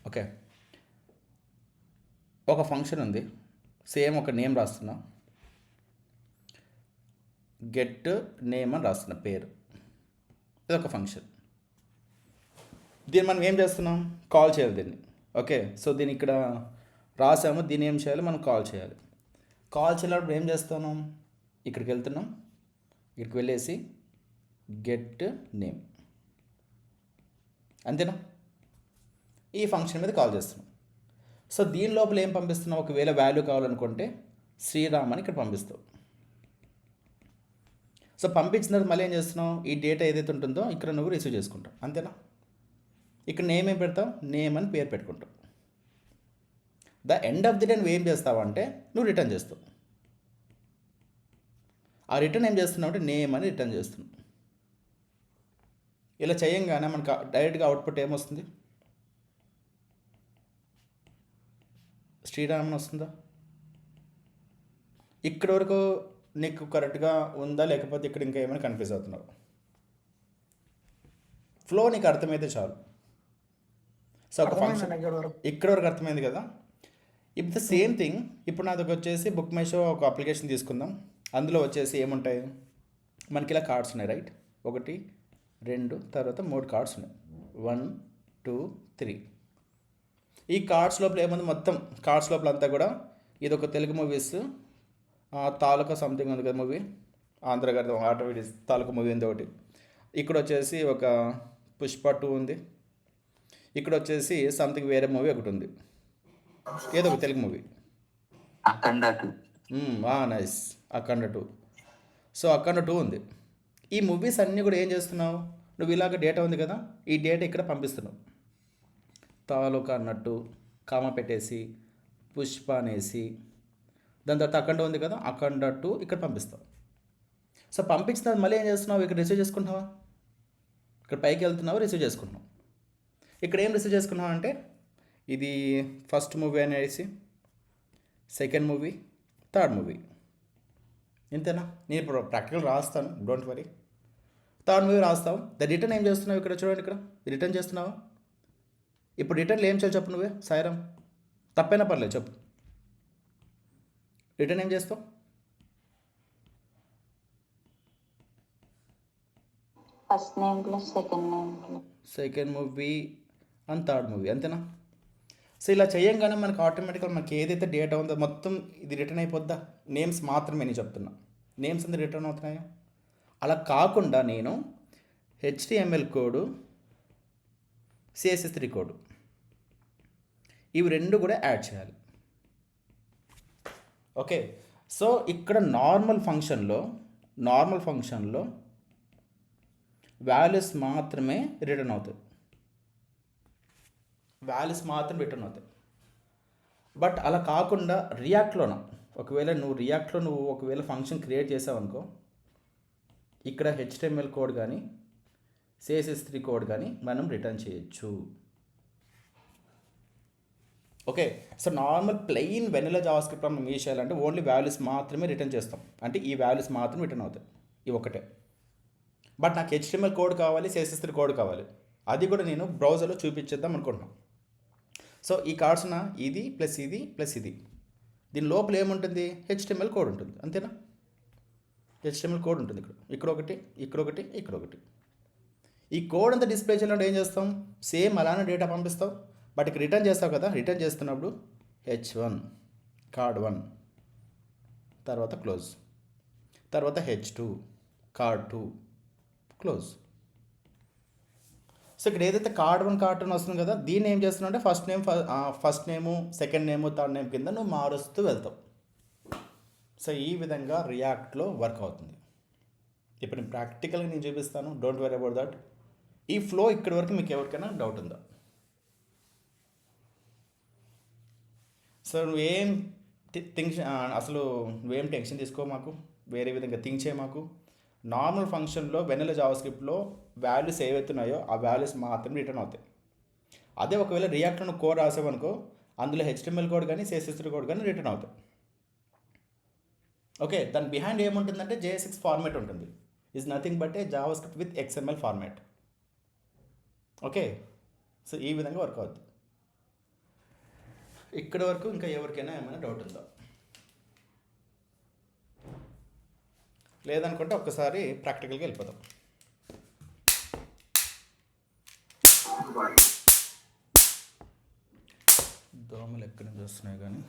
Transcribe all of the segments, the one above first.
Okay. ఒక function ఉంది. Same ఒక నేమ్ రాస్తున్నా. గెట్ నేమ్ అని రాస్తున్నా పేరు. ఇది ఒక ఫంక్షన్. దీన్ని మనం ఏం చేస్తున్నాం? కాల్ చేయాలి దీన్ని. ఓకే. సో దీన్ని ఇక్కడ రాసాము. దీన్ని ఏం చేయాలి? మనం కాల్ చేయాలి. కాల్ చేయాలప్పుడు ఏం చేస్తున్నాం? ఇక్కడికి వెళ్తున్నాం. ఇక్కడికి వెళ్ళేసి గెట్ నేమ్, అంతేనా? ఈ ఫంక్షన్ మీద కాల్ చేస్తున్నాం. సో దీని లోపల ఏం పంపిస్తున్నావు? ఒకవేళ వాల్యూ కావాలనుకుంటే శ్రీరామ్ అని ఇక్కడ పంపిస్తావు. సో పంపించిన తర్వాత మళ్ళీ ఏం చేస్తున్నావు? ఈ డేటా ఏదైతే ఉంటుందో ఇక్కడ నువ్వు రిసీవ్ చేసుకుంటావు, అంతేనా? ఇక్కడ నేమ్ ఏం పెడతావు? నేమ్ అని పేరు పెట్టుకుంటావు. The end of the day నువ్వు ఏం చేస్తావు అంటే నువ్వు రిటర్న్ చేస్తావు. ఆ రిటర్న్ ఏం చేస్తున్నావు అంటే నేమ్ అని రిటర్న్ చేస్తున్నావు. ఇలా చేయంగానే మనకు డైరెక్ట్గా అవుట్పుట్ ఏమొస్తుంది? శ్రీరామన్ వస్తుందా? ఇక్కడ వరకు నీకు కరెక్ట్గా ఉందా, లేకపోతే ఇక్కడ ఇంకా ఏమైనా కన్ఫ్యూజ్ అవుతున్నావు? ఫ్లో నీకు అర్థమైతే చాలు. సో ఒక ఫంక్షన్ ఇక్కడ వరకు అర్థమైంది కదా. ఇప్పుడు ద సేమ్ థింగ్ ఇప్పుడు నాది వచ్చేసి బుక్ మై షో ఒక అప్లికేషన్ తీసుకుందాం. అందులో వచ్చేసి ఏముంటాయి? మనకి ఇలా కార్డ్స్ ఉన్నాయి, రైట్? 1 2 తర్వాత 3 కార్డ్స్ ఉన్నాయి. 1 2 3. ఈ కార్డ్స్ లోపల ఏముంది? మొత్తం కార్డ్స్ లోపల అంతా కూడా ఇది ఒక తెలుగు మూవీస్ తాలూకా సంథింగ్ ఉంది కదా మూవీ, ఆంధ్ర గారి ఆటో వీడియోస్ తాలూకా మూవీ ఉంది ఒకటి. ఇక్కడ వచ్చేసి ఒక పుష్ప 2 ఉంది. ఇక్కడ వచ్చేసి సంథింగ్ వేరే మూవీ ఒకటి ఉంది, ఏదో ఒక తెలుగు మూవీ. అఖండ 2. నైస్, అఖండ 2. సో అఖండ 2 ఉంది. ఈ మూవీస్ అన్నీ కూడా ఏం చేస్తున్నావు? నువ్వు ఇలాగ డేటా ఉంది కదా, ఈ డేటా ఇక్కడ పంపిస్తున్నావు. తాలూకా అన్నట్టు కామ పెట్టేసి పుష్ప అనేసి దాని తర్వాత అఖండ ఉంది కదా, అఖండ 2 ఇక్కడ పంపిస్తావు. సో పంపించిన మళ్ళీ ఏం చేస్తున్నావు? ఇక్కడ రిసీవ్ చేసుకుంటున్నావా? ఇక్కడ పైకి వెళ్తున్నావు, రిసీవ్ చేసుకుంటున్నావు. ఇక్కడ ఏం రిసీవ్ చేసుకున్నావు అంటే ఇది ఫస్ట్ మూవీ అనేసి, సెకండ్ మూవీ, థర్డ్ మూవీ, ఇంతేనా? నేను ఇప్పుడు ప్రాక్టికల్ రాస్తాను, డోంట్ వరీ. థర్డ్ మూవీ రాస్తావు. ద రిటర్న్ ఏం చేస్తున్నావు? ఇక్కడ చూడండి, ఇక్కడ రిటర్న్ చేస్తున్నావా? ఇప్పుడు రిటర్న్లో ఏం చేయాలి చెప్పు నువ్వే, సాయిరామ్? తప్పైనా పర్లేదు చెప్పు. రిటర్న్ ఏం చేస్తావు? First name plus second name plus second movie and third movie, అంతేనా? సో ఇలా చేయంగానే మనకు ఆటోమేటిక్గా మనకి ఏదైతే డేటా ఉందో మొత్తం ఇది రిటర్న్ అయిపోద్దా? నేమ్స్ మాత్రమే నేను చెప్తున్నా, నేమ్స్ అంతా రిటర్న్ అవుతున్నాయా? అలా కాకుండా నేను HTML కోడు, CSS3 కోడు, ఇవి రెండు కూడా యాడ్ చేయాలి. ఓకే. సో ఇక్కడ నార్మల్ ఫంక్షన్లో వాల్యూస్ మాత్రమే రిటర్న్ అవుతాయి, బట్ అలా కాకుండా రియాక్ట్లోన ఒకవేళ నువ్వు ఒకవేళ ఫంక్షన్ క్రియేట్ చేసావనుకో, ఇక్కడ HTML కోడ్ కానీ CSS3 కోడ్ కానీ మనం రిటర్న్ చేయొచ్చు. Okay. So normal plain vanilla JavaScript మనం ఏం చేయాలంటే ఓన్లీ వాల్యూస్ మాత్రమే రిటర్న్ చేస్తాం, అంటే ఈ వాల్యూస్ మాత్రమే రిటర్న్ అవుతాయి, ఇవి ఒకటే. బట్ నాకు HTML కోడ్ కావాలి, CSS3 కోడ్ కావాలి, అది కూడా నేను బ్రౌజర్లో చూపించేద్దాం అనుకుంటున్నాను. సో ఈ కార్డ్స్ ఉన్న ఇది ప్లస్ ఇది ప్లస్ ఇది, దీని లోపల ఏముంటుంది? HTML కోడ్ ఉంటుంది, అంతేనా? HTML కోడ్ ఉంటుంది ఇక్కడ ఒకటి, ఇక్కడ ఒకటి, ఇక్కడ ఒకటి. ఈ కోడ్ అంతా డిస్ప్లే చేయాలంటే ఏం చేస్తాం? సేమ్ అలానే డేటా పంపిస్తావు, బట్ ఇక్కడ రిటర్న్ చేస్తావు కదా. రిటర్న్ చేస్తున్నప్పుడు H1 కార్డ్ 1 తర్వాత క్లోజ్, తర్వాత H2 కార్డ్ 2 క్లోజ్. సో ఇక్కడ ఏదైతే కార్డ్ 1 కార్డ్ 2 వస్తుంది కదా, దీన్ని ఏం చేస్తున్నావు అంటే ఫస్ట్ నేము సెకండ్ నేము థర్డ్ నేమ్ కింద నువ్వు మారుస్తూ వెళ్తావు. సో ఈ విధంగా రియాక్ట్లో వర్క్ అవుతుంది. ఇప్పుడు నేను ప్రాక్టికల్గా నేను చూపిస్తాను, డోంట్ వరీ అబౌట్ దట్. ఈ ఫ్లో ఇక్కడి వరకు మీకు ఎవరికైనా డౌట్ ఉందా? సో నువ్వేం నువ్వేం టెన్షన్ తీసుకో, మాకు వేరే విధంగా థింక్ చేయ. మాకు నార్మల్ ఫంక్షన్లో వెనిలా జావాస్క్రిప్ట్లో వాల్యూస్ ఏవైతున్నాయో ఆ వాల్యూస్ మాత్రమే రిటర్న్ అవుతాయి. అదే ఒకవేళ రియాక్ట్లో నువ్వు కోడ్ రాసావనుకో, అందులో HTML కోడ్ కానీ CSS3 కోడ్ కానీ రిటర్న్ అవుతాయి. ఓకే. దాని బిహైండ్ ఏముంటుందంటే JSX ఫార్మాట్ ఉంటుంది. Is nothing but A JavaScript with XML format. Okay. So ఈ విధంగా వర్క్ అవుతుంది. ఇక్కడి వరకు ఇంకా ఎవరికైనా ఏమైనా డౌట్ ఉందా? లేదనుకుంటే ఒక్కసారి ప్రాక్టికల్గా వెళ్ళిపోదాం. దోమలు ఎక్కడి నుంచి వస్తున్నాయి కానీ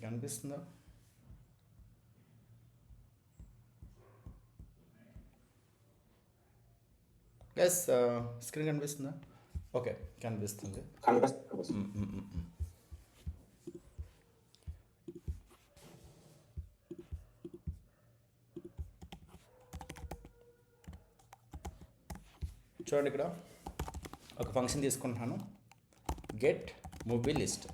కనిపిస్తుందా? ఎస్, స్క్రీన్ కనిపిస్తుందా? ఓకే, కనిపిస్తుంది. చూడండి, ఇక్కడ ఒక ఫంక్షన్ తీసుకుంటున్నాను, గెట్ మూవీ లిస్ట్.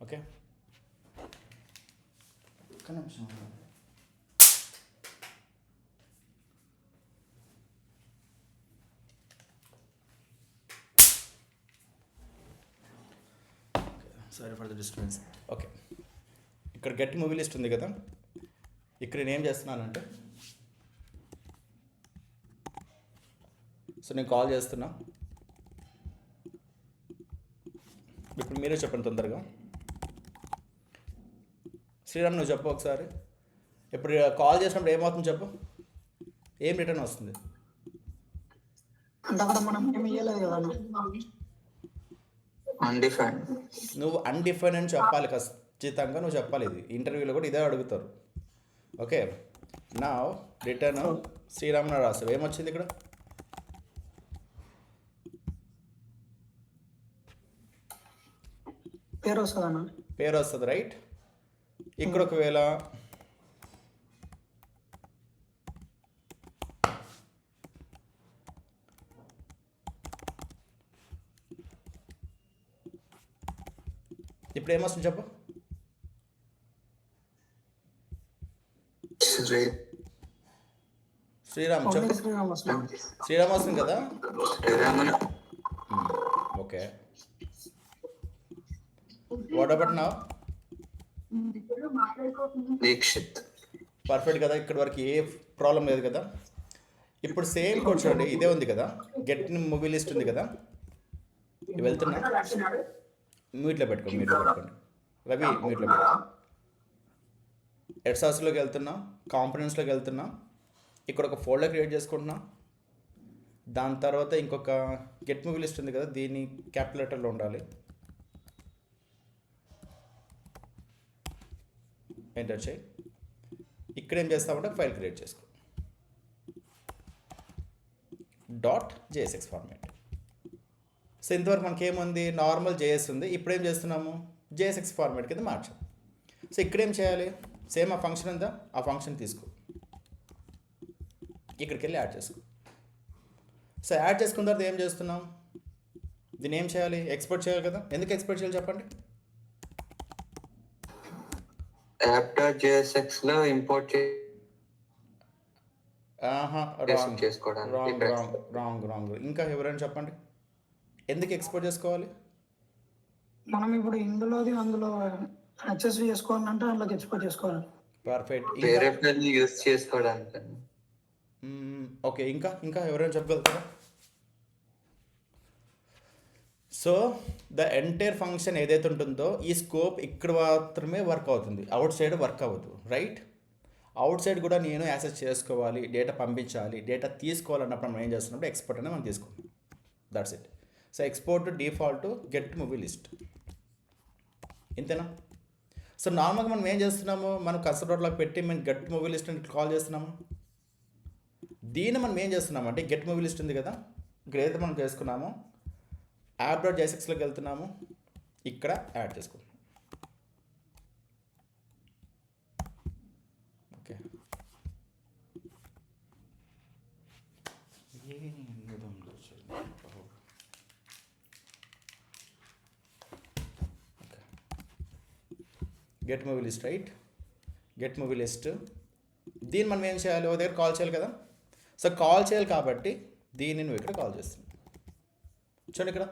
ఓకే, ఒక్క నిమిషం. Sorry for the disturbance. Okay, ఇక్కడ గెట్ మూవీ లిస్ట్ ఉంది కదా, ఇక్కడ నేను ఏం చేస్తున్నానంటే, సో నేను కాల్ చేస్తున్నా. ఇప్పుడు మీరే చెప్పండి తొందరగా. శ్రీరామ్, నువ్వు చెప్పు ఒకసారి. ఇప్పుడు కాల్ చేసినప్పుడు ఏమవుతుంది చెప్పు, ఏం రిటర్న్ వస్తుంది? నువ్వు అన్డిఫైన్ అని చెప్పాలి, ఖచ్చితంగా నువ్వు చెప్పాలి. ఇది ఇంటర్వ్యూలో కూడా ఇదే అడుగుతారు. ఓకే, నా రిటర్న్ శ్రీరామ్ రాస్తావు. ఏమొచ్చింది ఇక్కడ? పేరు వస్తుంది, రైట్? ఇక్కడ ఒకవేళ ఇప్పుడు ఏమొస్తుంది చెప్పు? శ్రీరామ్ చెప్పు. శ్రీరామ్ వస్తుంది కదా? Okay, what about now? Dixit. Perfect కదా, ఇక్కడ వరకు ఏ ప్రాబ్లం లేదు కదా. ఇప్పుడు సేమ్ కోడ్ చూడండి, ఇదే ఉంది కదా, గెట్ మూవీ లిస్ట్ ఉంది కదా. వెళ్తున్నా, మ్యూట్లో పెట్టుకోండి. రవి మ్యూట్లో పెట్టుకో. ఎడ్సాస్లోకి వెళ్తున్నా, కాంపోనెంట్స్లోకి వెళ్తున్నా, ఇక్కడ ఒక ఫోల్డర్ క్రియేట్ చేసుకుంటున్నా. దాని తర్వాత ఇంకొక గెట్ మూవీ లిస్ట్ ఉంది కదా, దీన్ని క్యాపిటల్ లెటర్లో ఉండాలి. ఎంటర్ చేయి. ఇక్కడ ఏం చేస్తామంటే ఫైల్ క్రియేట్ చేసుకో, .jsx ఫార్మాట్. సో ఇంతవరకు మనకి ఏముంది, నార్మల్ జేఎస్ ఉంది. ఇప్పుడు ఏం చేస్తున్నాము, JSX ఫార్మాట్ కింద మార్చాం. సో ఇక్కడ ఏం చేయాలి, సేమ్ ఆ ఫంక్షన్ ఉందా, ఆ ఫంక్షన్ తీసుకో, ఇక్కడికి వెళ్ళి యాడ్ చేసుకో. సో యాడ్ చేసుకున్న తర్వాత ఏం చేస్తున్నాం, దీన్ని ఏం చేయాలి, ఎక్స్పోర్ట్ చేయాలి కదా. ఎందుకు ఎక్స్పోర్ట్ చేయాలి చెప్పండి? app.jsx లో ఇంపోర్ట్ రాంగ్. ఇంకా ఎవరైనా చెప్పండి, ఎందుకు ఎక్స్పోర్ట్ చేసుకోవాలి? మనం ఇప్పుడు ఇందులోది అందులో యాక్సెస్ చేసుకోవాలంటే అందులోకి ఎక్స్పోర్ట్ చేసుకోవాలి. పర్ఫెక్ట్. వేరే పేర్లు యూజ్ చేసుకోవడానికి. ఓకే, ఇంకా ఎవరైనా చెప్పగలుగుతారా? సో ద ఎంటైర్ ఫంక్షన్ ఏదైతే ఉంటుందో ఈ స్కోప్ ఇక్కడ మాత్రమే వర్క్ అవుతుంది, అవుట్ సైడ్ వర్క్ అవ్వదు, రైట్? అవుట్ సైడ్ కూడా నేను యాక్సెస్ చేసుకోవాలి, డేటా పంపించాలి, డేటా తీసుకోవాలన్నప్పుడు మనం ఏం చేస్తున్నప్పుడు ఎక్స్పోర్ట్ అనేది మనం తీసుకుంటాం. That's it. So export default get movie list, ఇంతేనా? సో నార్మల్గా మనం ఏం చేస్తున్నాము, మనం కన్సల్టెంట్లోకి పెట్టి మేము గెట్ మూవీ లిస్ట్ అని కాల్ చేస్తున్నాము. దీన్ని మనం ఏం చేస్తున్నామంటే గెట్ మూవీ లిస్ట్ ఉంది కదా, ఇక్కడ ఏదైతే మనం చేసుకున్నామో app.jsxలోకి వెళ్తున్నాము, ఇక్కడ యాడ్ చేసుకుంటున్నాం. Okay, get movie list, right? Get movie list. దీన్ని మనం ఏం చేయాలి, ఓ దగ్గర కాల్ చేయాలి కదా. సో కాల్ చేయాలి కాబట్టి దీన్ని నువ్వు ఇక్కడ కాల్ చేస్తున్నావు. చూడండి ఇక్కడ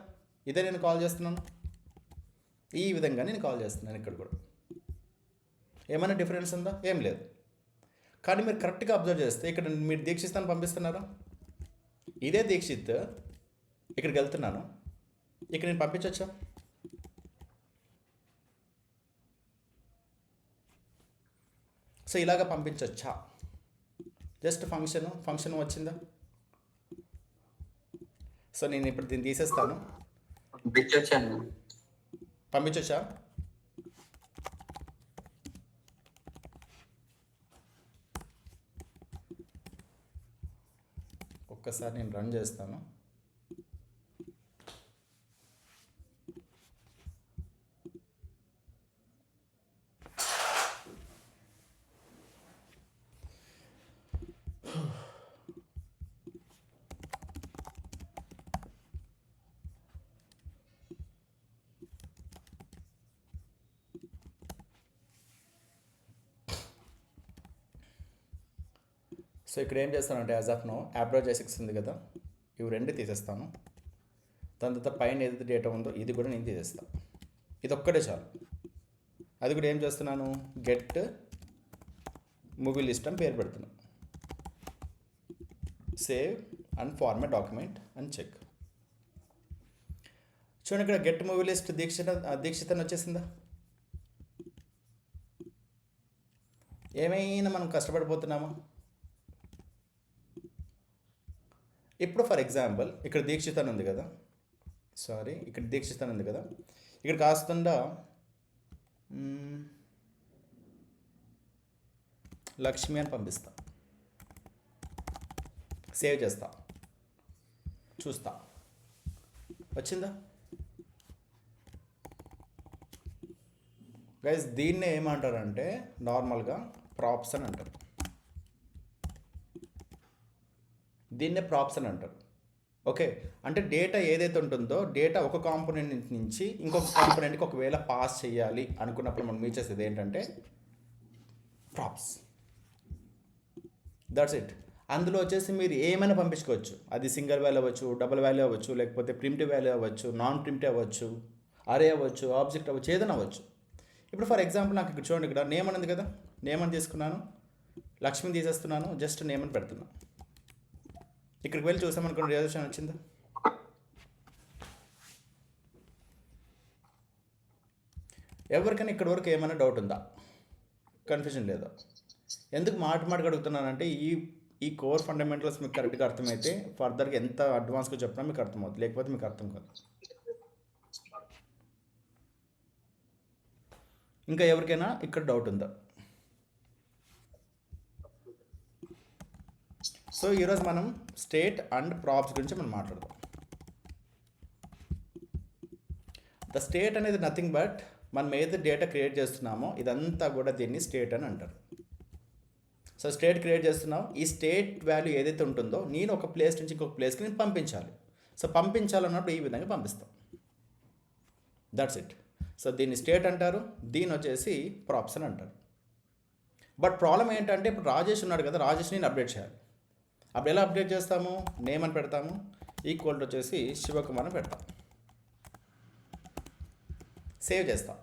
ఇదే నేను కాల్ చేస్తున్నాను, ఈ విధంగా నేను కాల్ చేస్తున్నాను. ఇక్కడ కూడా ఏమైనా డిఫరెన్స్ ఉందా? ఏం లేదు. కానీ మీరు కరెక్ట్గా అబ్జర్వ్ చేస్తే ఇక్కడ మీరు దీక్షితాన్ని పంపిస్తున్నారా? ఇదే దీక్షిత్ ఇక్కడికి వెళ్తున్నాను, ఇక్కడ నేను పంపించవచ్చా? సో ఇలాగ పంపించవచ్చా? జస్ట్ ఫంక్షన్ వచ్చిందా? సో నేను ఇప్పుడు దీన్ని తీసేస్తాను, పంపించొచ్చండి. పంపించవచ్చా? ఒక్కసారి నేను రన్ చేస్తాను. సో ఇక్కడ ఏం చేస్తానంటే యాజ్ ఆఫ్ నో యాప్రోచ్ i6 ఉంది కదా, ఇవి రెండు తీసేస్తాను. దాని తర్వాత పైన ఏదైతే డేటా ఉందో ఇది కూడా నేను తీసేస్తాను. ఇది ఒక్కటే చాలు. అది కూడా ఏం చేస్తున్నాను, గెట్ మూవీ లిస్ట్ అని పేరు పెడుతున్నాను. సేవ్ అండ్ ఫార్మాట్ డాక్యుమెంట్ అని చెక్. చూడండి ఇక్కడ గెట్ మూవీ లిస్ట్ దీక్షిత్ అని వచ్చేసిందా? ఏమైనా మనం కష్టపడిపోతున్నామా? ఇప్పుడు ఫర్ ఎగ్జాంపుల్ ఇక్కడ దీక్షిత్ అని ఉంది కదా, ఇక్కడ దీక్షిత్ అని ఉంది కదా, ఇక్కడ కాకుండా లక్ష్మి అని పంపిస్తా, సేవ్ చేస్తా, చూస్తా వచ్చిందా? గైస్ దీన్నే ఏమంటారంటే నార్మల్గా ప్రాప్స్ అని అంటారు. దీన్నే ప్రాప్స్ అని అంటారు. ఓకే, అంటే డేటా ఏదైతే ఉంటుందో డేటా ఒక కాంపోనెంట్ నుంచి ఇంకొక కాంపోనెంట్కి ఒకవేళ పాస్ చేయాలి అనుకున్నప్పుడు మనం యూజ్ చేసేది ఏంటంటే ప్రాప్స్. That's it. అందులో వచ్చేసి మీరు ఏమైనా పంపించుకోవచ్చు. అది సింగిల్ వాల్యూ అవ్వచ్చు, డబుల్ వాల్యూ అవ్వచ్చు, లేకపోతే ప్రిమిటివ్ వాల్యూ అవ్వచ్చు, నాన్ ప్రిమిటివ్ అవ్వచ్చు, అరే అవ్వచ్చు, ఆబ్జెక్ట్ అవ్వచ్చు, ఏదైనా అవ్వచ్చు. ఇప్పుడు ఫర్ ఎగ్జాంపుల్ నాకు ఇక్కడ చూడండి, ఇక్కడ నేమ్ అని ఉంది కదా, నేమ్ అని తీసుకున్నాను, లక్ష్మిని తీసేస్తున్నాను, జస్ట్ నేమ్ అని పెడుతున్నాను. ఇక్కడికి వెళ్ళి చూసామనుకోండి, రిజల్యూషన్ వచ్చిందా? ఎవరికైనా ఇక్కడి వరకు ఏమైనా డౌట్ ఉందా, కన్ఫ్యూజన్ లేదా? ఎందుకు మాటగా అడుగుతున్నానంటే ఈ కోర్ ఫండమెంటల్స్ మీకు కరెక్ట్గా అర్థమైతే ఫర్దర్గా ఎంత అడ్వాన్స్గా చెప్పినా మీకు అర్థమవుతుంది, లేకపోతే మీకు అర్థం కాదు. ఇంకా ఎవరికైనా ఇక్కడ డౌట్ ఉందా? సో ఈరోజు మనం స్టేట్ అండ్ ప్రాప్స్ గురించి మనం మాట్లాడదాం. ద స్టేట్ అనేది నథింగ్ బట్ మనం ఏదైతే డేటా క్రియేట్ చేస్తున్నామో ఇదంతా కూడా దీన్ని స్టేట్ అని అంటారు. సో స్టేట్ క్రియేట్ చేస్తున్నాం, ఈ స్టేట్ వాల్యూ ఏదైతే ఉంటుందో నేను ఒక ప్లేస్ నుంచి ఇంకొక ప్లేస్కి నేను పంపించాలి. సో పంపించాలన్నప్పుడు ఈ విధంగా పంపిస్తాం. That's it. సో దీన్ని స్టేట్ అంటారు, దీని వచ్చేసి ప్రాప్స్ అని అంటారు. బట్ ప్రాబ్లం ఏంటంటే ఇప్పుడు రాజేష్ ఉన్నాడు కదా, రాజేష్ నేను అప్డేట్ చేయాలి. అప్పుడు ఎలా అప్డేట్ చేస్తాము, నేమ్ అని పెడతాము, ఈక్వల్ వచ్చేసి శివకుమార్ అని పెడతాం, సేవ్ చేస్తాం.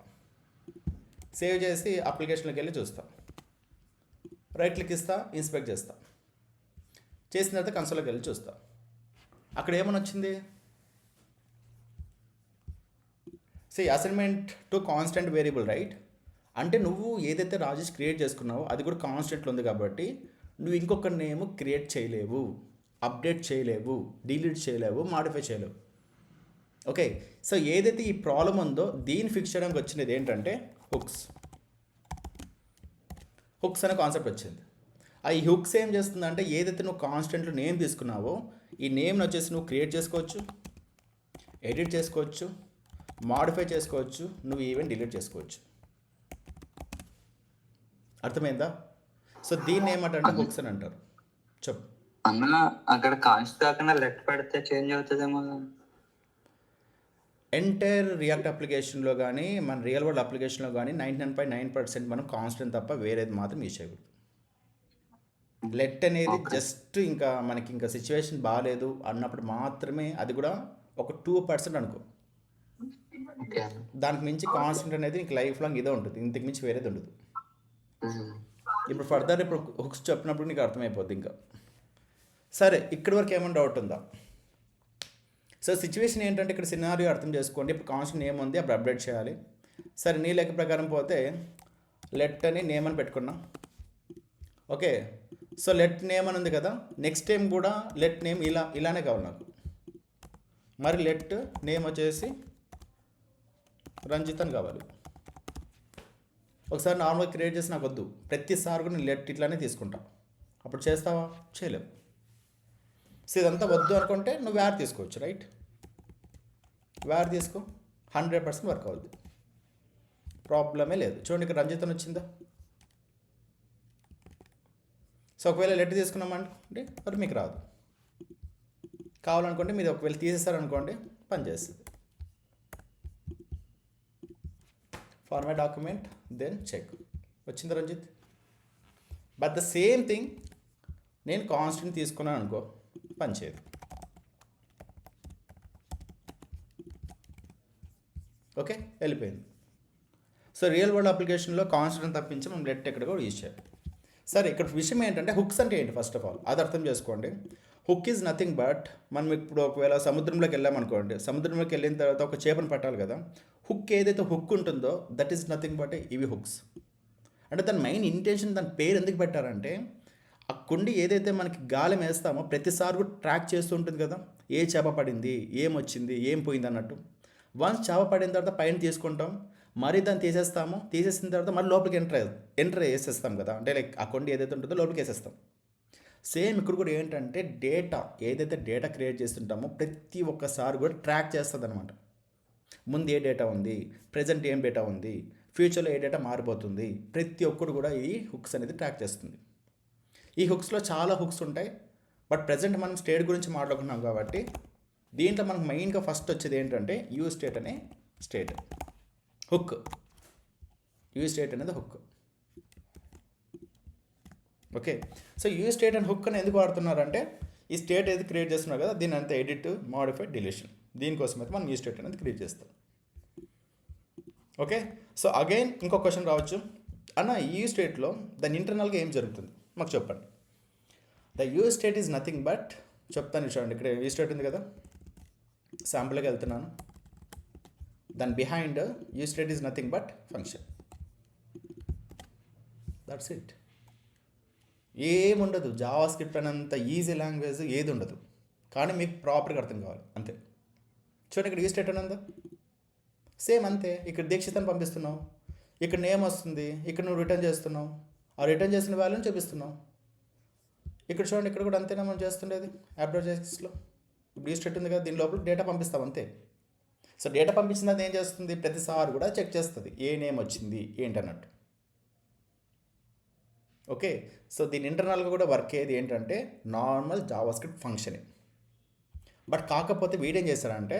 సేవ్ చేసి అప్లికేషన్లోకి వెళ్ళి చూస్తాం, రైట్ క్లిక్ ఇస్తా, ఇన్స్పెక్ట్ చేస్తా, చేసిన తర్వాత కన్సోల్లోకి వెళ్ళి చూస్తా. అక్కడ ఏమని వచ్చింది, assignment to constant variable right. అంటే నువ్వు ఏదైతే రాజేష్ క్రియేట్ చేసుకున్నావో అది కూడా కాన్స్టెంట్లో ఉంది కాబట్టి నువ్వు ఇంకొక నేమ్ క్రియేట్ చేయలేవు, అప్డేట్ చేయలేవు, డిలీట్ చేయలేవు, మాడిఫై చేయలేవు. ఓకే, సో ఏదైతే ఈ ప్రాబ్లం ఉందో దీన్ని ఫిక్స్ చేయడానికి వచ్చినది ఏంటంటే హుక్స్ అనే కాన్సెప్ట్ వచ్చింది. ఈ హుక్స్ ఏం చేస్తుందంటే ఏదైతే నువ్వు కాన్స్టెంట్లో నేమ్ తీసుకున్నావో ఈ నేమ్ని వచ్చేసి నువ్వు క్రియేట్ చేసుకోవచ్చు, ఎడిట్ చేసుకోవచ్చు, మాడిఫై చేసుకోవచ్చు, నువ్వు ఈవెన్ డిలీట్ చేసుకోవచ్చు. అర్థమైందా? సో దీన్ని ఏమంటారంటే హుక్స్ అని అంటారు. చెప్పు అన్న, అక్కడ కాన్స్ట్ కాకుండా లెట్ పెడితే చేంజ్ అవుతుందేమో. ఎంటైర్ రియాక్ట్ అప్లికేషన్లో కానీ మన రియల్ వరల్డ్ అప్లికేషన్లో కానీ 99.9% మనం కాన్స్టెంట్ తప్ప వేరేది మాత్రం యూజ్ చేయకూడదు. లెట్ అనేది జస్ట్ ఇంకా మనకి ఇంకా సిచ్యువేషన్ బాగాలేదు అన్నప్పుడు మాత్రమే, అది కూడా ఒక 2% అనుకో. ఓకే అన్న. దానికి మించి కాన్స్టెంట్ అనేది నీకు లైఫ్ లాంగ్ ఇదే ఉంటుంది, ఇంతకు మించి వేరేది ఉండదు. ఉమ్. ఇప్పుడు ఫర్దర్ ఇప్పుడు హుక్స్ చెప్పినప్పుడు నీకు అర్థమైపోద్ది ఇంకా. సరే, ఇక్కడి వరకు ఏమైనా డౌట్ ఉందా? సో సిచ్యువేషన్ ఏంటంటే ఇక్కడ సినారియో అర్థం చేసుకోండి. ఇప్పుడు కాన్స్టెంట్ నేమ్ ఉంది, అప్పుడు అప్డేట్ చేయాలి. సరే, నీ లెక్క ప్రకారం పోతే లెట్ అని నేమ్ అని పెట్టుకున్నా. ఓకే, సో లెట్ నేమ్ అని ఉంది కదా, నెక్స్ట్ టైం కూడా లెట్ నేమ్ ఇలానే కావాలి నాకు. మరి లెట్ నేమ్ వచ్చేసి రంజిత్ అని కావాలి. ఒకసారి నార్మల్గా క్రియేట్ చేసి నాకు వద్దు, ప్రతిసారి కూడా నేను లెట్ ఇట్లానే తీసుకుంటా. అప్పుడు చేస్తావా? చేయలేవు. సో ఇదంతా వద్దు అనుకుంటే నువ్వు వేర్ తీసుకోవచ్చు, రైట్? వేర్ తీసుకో, 100% వర్క్ అవుద్ది, ప్రాబ్లమే లేదు. చూడండి, ఇక్కడ రంజిత్ అని వచ్చిందా? సో ఒకవేళ లెట్ తీసుకున్నామంటే మరి మీకు రాదు. కావాలనుకుంటే మీరు ఒకవేళ తీసేస్తారనుకోండి, పని చేస్తుంది. Format document, then check. వచ్చింది Ranjith. But the same thing నేను కాన్స్టెంట్ తీసుకున్నాను అనుకో, పని చేయదు. ఓకే, వెళ్ళిపోయింది. సో రియల్ వరల్డ్ అప్లికేషన్లో కాన్స్టెంట్ తప్పించి మనం లెట్ ఎక్కడ కూడా యూజ్ చేయాలి. సరే, ఇక్కడ విషయం ఏంటంటే హుక్స్ అంటే ఏంటి? ఫస్ట్ ఆఫ్ ఆల్ అది అర్థం చేసుకోండి. హుక్ ఈజ్ నథింగ్ బట్, మనం ఇప్పుడు ఒకవేళ సముద్రంలోకి వెళ్ళామనుకోండి, సముద్రంలోకి వెళ్ళిన తర్వాత ఒక చేపను పట్టాలి కదా. హుక్ ఏదైతే హుక్ ఉంటుందో దట్ ఈస్ నథింగ్ బట్ ఇవి హుక్స్. అంటే దాని మెయిన్ ఇంటెన్షన్, దాని పేరు ఎందుకు పెట్టారంటే ఆ కుండి ఏదైతే మనకి గాలం వేస్తామో ప్రతిసారి కూడా ట్రాక్ చేస్తూ ఉంటుంది కదా, ఏ చేప పడింది, ఏం వచ్చింది, ఏం పోయింది అన్నట్టు. వన్స్ చేప పడిన తర్వాత పైన తీసుకుంటాం, మరీ దాన్ని తీసేస్తాము, తీసేసిన తర్వాత మళ్ళీ లోపలికి ఎంటర్ వేసేస్తాం కదా, అంటే లైక్ ఆ కొండ ఏదైతే ఉంటుందో లోపలికి వేసేస్తాం. సేమ్ ఇక్కడ కూడా ఏంటంటే డేటా ఏదైతే డేటా క్రియేట్ చేస్తుంటామో ప్రతి ఒక్కసారి కూడా ట్రాక్ చేస్తుంది అనమాట. ముందు ఏ డేటా ఉంది, ప్రజెంట్ ఏం డేటా ఉంది, ఫ్యూచర్లో ఏ డేటా మారిపోతుంది, ప్రతి ఒక్కరు కూడా ఈ హుక్స్ అనేది ట్రాక్ చేస్తుంది. ఈ హుక్స్లో చాలా హుక్స్ ఉంటాయి, బట్ ప్రజెంట్ మనం స్టేట్ గురించి మాట్లాడుకున్నాం కాబట్టి దీంట్లో మనకు మెయిన్గా ఫస్ట్ వచ్చేది ఏంటంటే యూ స్టేట్ అనే స్టేట్ హుక్. యూ స్టేట్ అనేది hook. Okay, so you state and hook అని ఎందుకు వాడుతున్నారంటే ఈ స్టేట్ ఏది క్రియేట్ చేస్తున్నారు కదా, దీని అంతా ఎడిట్, మాడిఫై, డిలీషన్, దీనికోసం అయితే మనం యూ స్టేట్ అనేది క్రియేట్ చేస్తాం. ఓకే, సో అగైన్ ఇంకో క్వశ్చన్ రావచ్చు, అన్న యూ స్టేట్లో దాని ఇంటర్నల్గా ఏం జరుగుతుంది మాకు చెప్పండి. The you state is nothing but, చెప్తాను చూడండి, ఇక్కడ యూ స్టేట్ ఉంది కదా, శాంపుల్కి వెళ్తున్నాను. దాని behind you state is nothing but function. That's it. ఏముండదు, జావా స్క్రిప్ట్ అనేంత ఈజీ లాంగ్వేజ్ ఏది ఉండదు, కానీ మీకు ప్రాపర్గా అర్థం కావాలి అంతే. చూడండి, ఇక్కడ యూ స్టేట్ అని ఉందా, సేమ్ అంతే. ఇక్కడ దీక్షితని పంపిస్తున్నావు, ఇక్కడ నేమ్ వస్తుంది, ఇక్కడ నువ్వు రిటర్న్ చేస్తున్నావు, ఆ రిటర్న్ చేసిన వాల్యూని చూపిస్తున్నావు. ఇక్కడ చూడండి, ఇక్కడ కూడా అంతేనా మనం చేస్తుండేది అప్డేట్స్లో. ఇప్పుడు యూ స్టేట్ ఉంది కదా, దీని లోపల డేటా పంపిస్తాం అంతే. సో డేటా పంపించిన అది ఏం చేస్తుంది, ప్రతిసారి కూడా చెక్ చేస్తుంది ఏ నేమ్ వచ్చింది ఏంటన్నట్టు. ఓకే, సో దీని ఇంటర్నల్గా కూడా వర్క్ అయ్యేది ఏంటంటే నార్మల్ జావా స్క్రిప్ట్ ఫంక్షనే. బట్ కాకపోతే వీడేం చేస్తాడంటే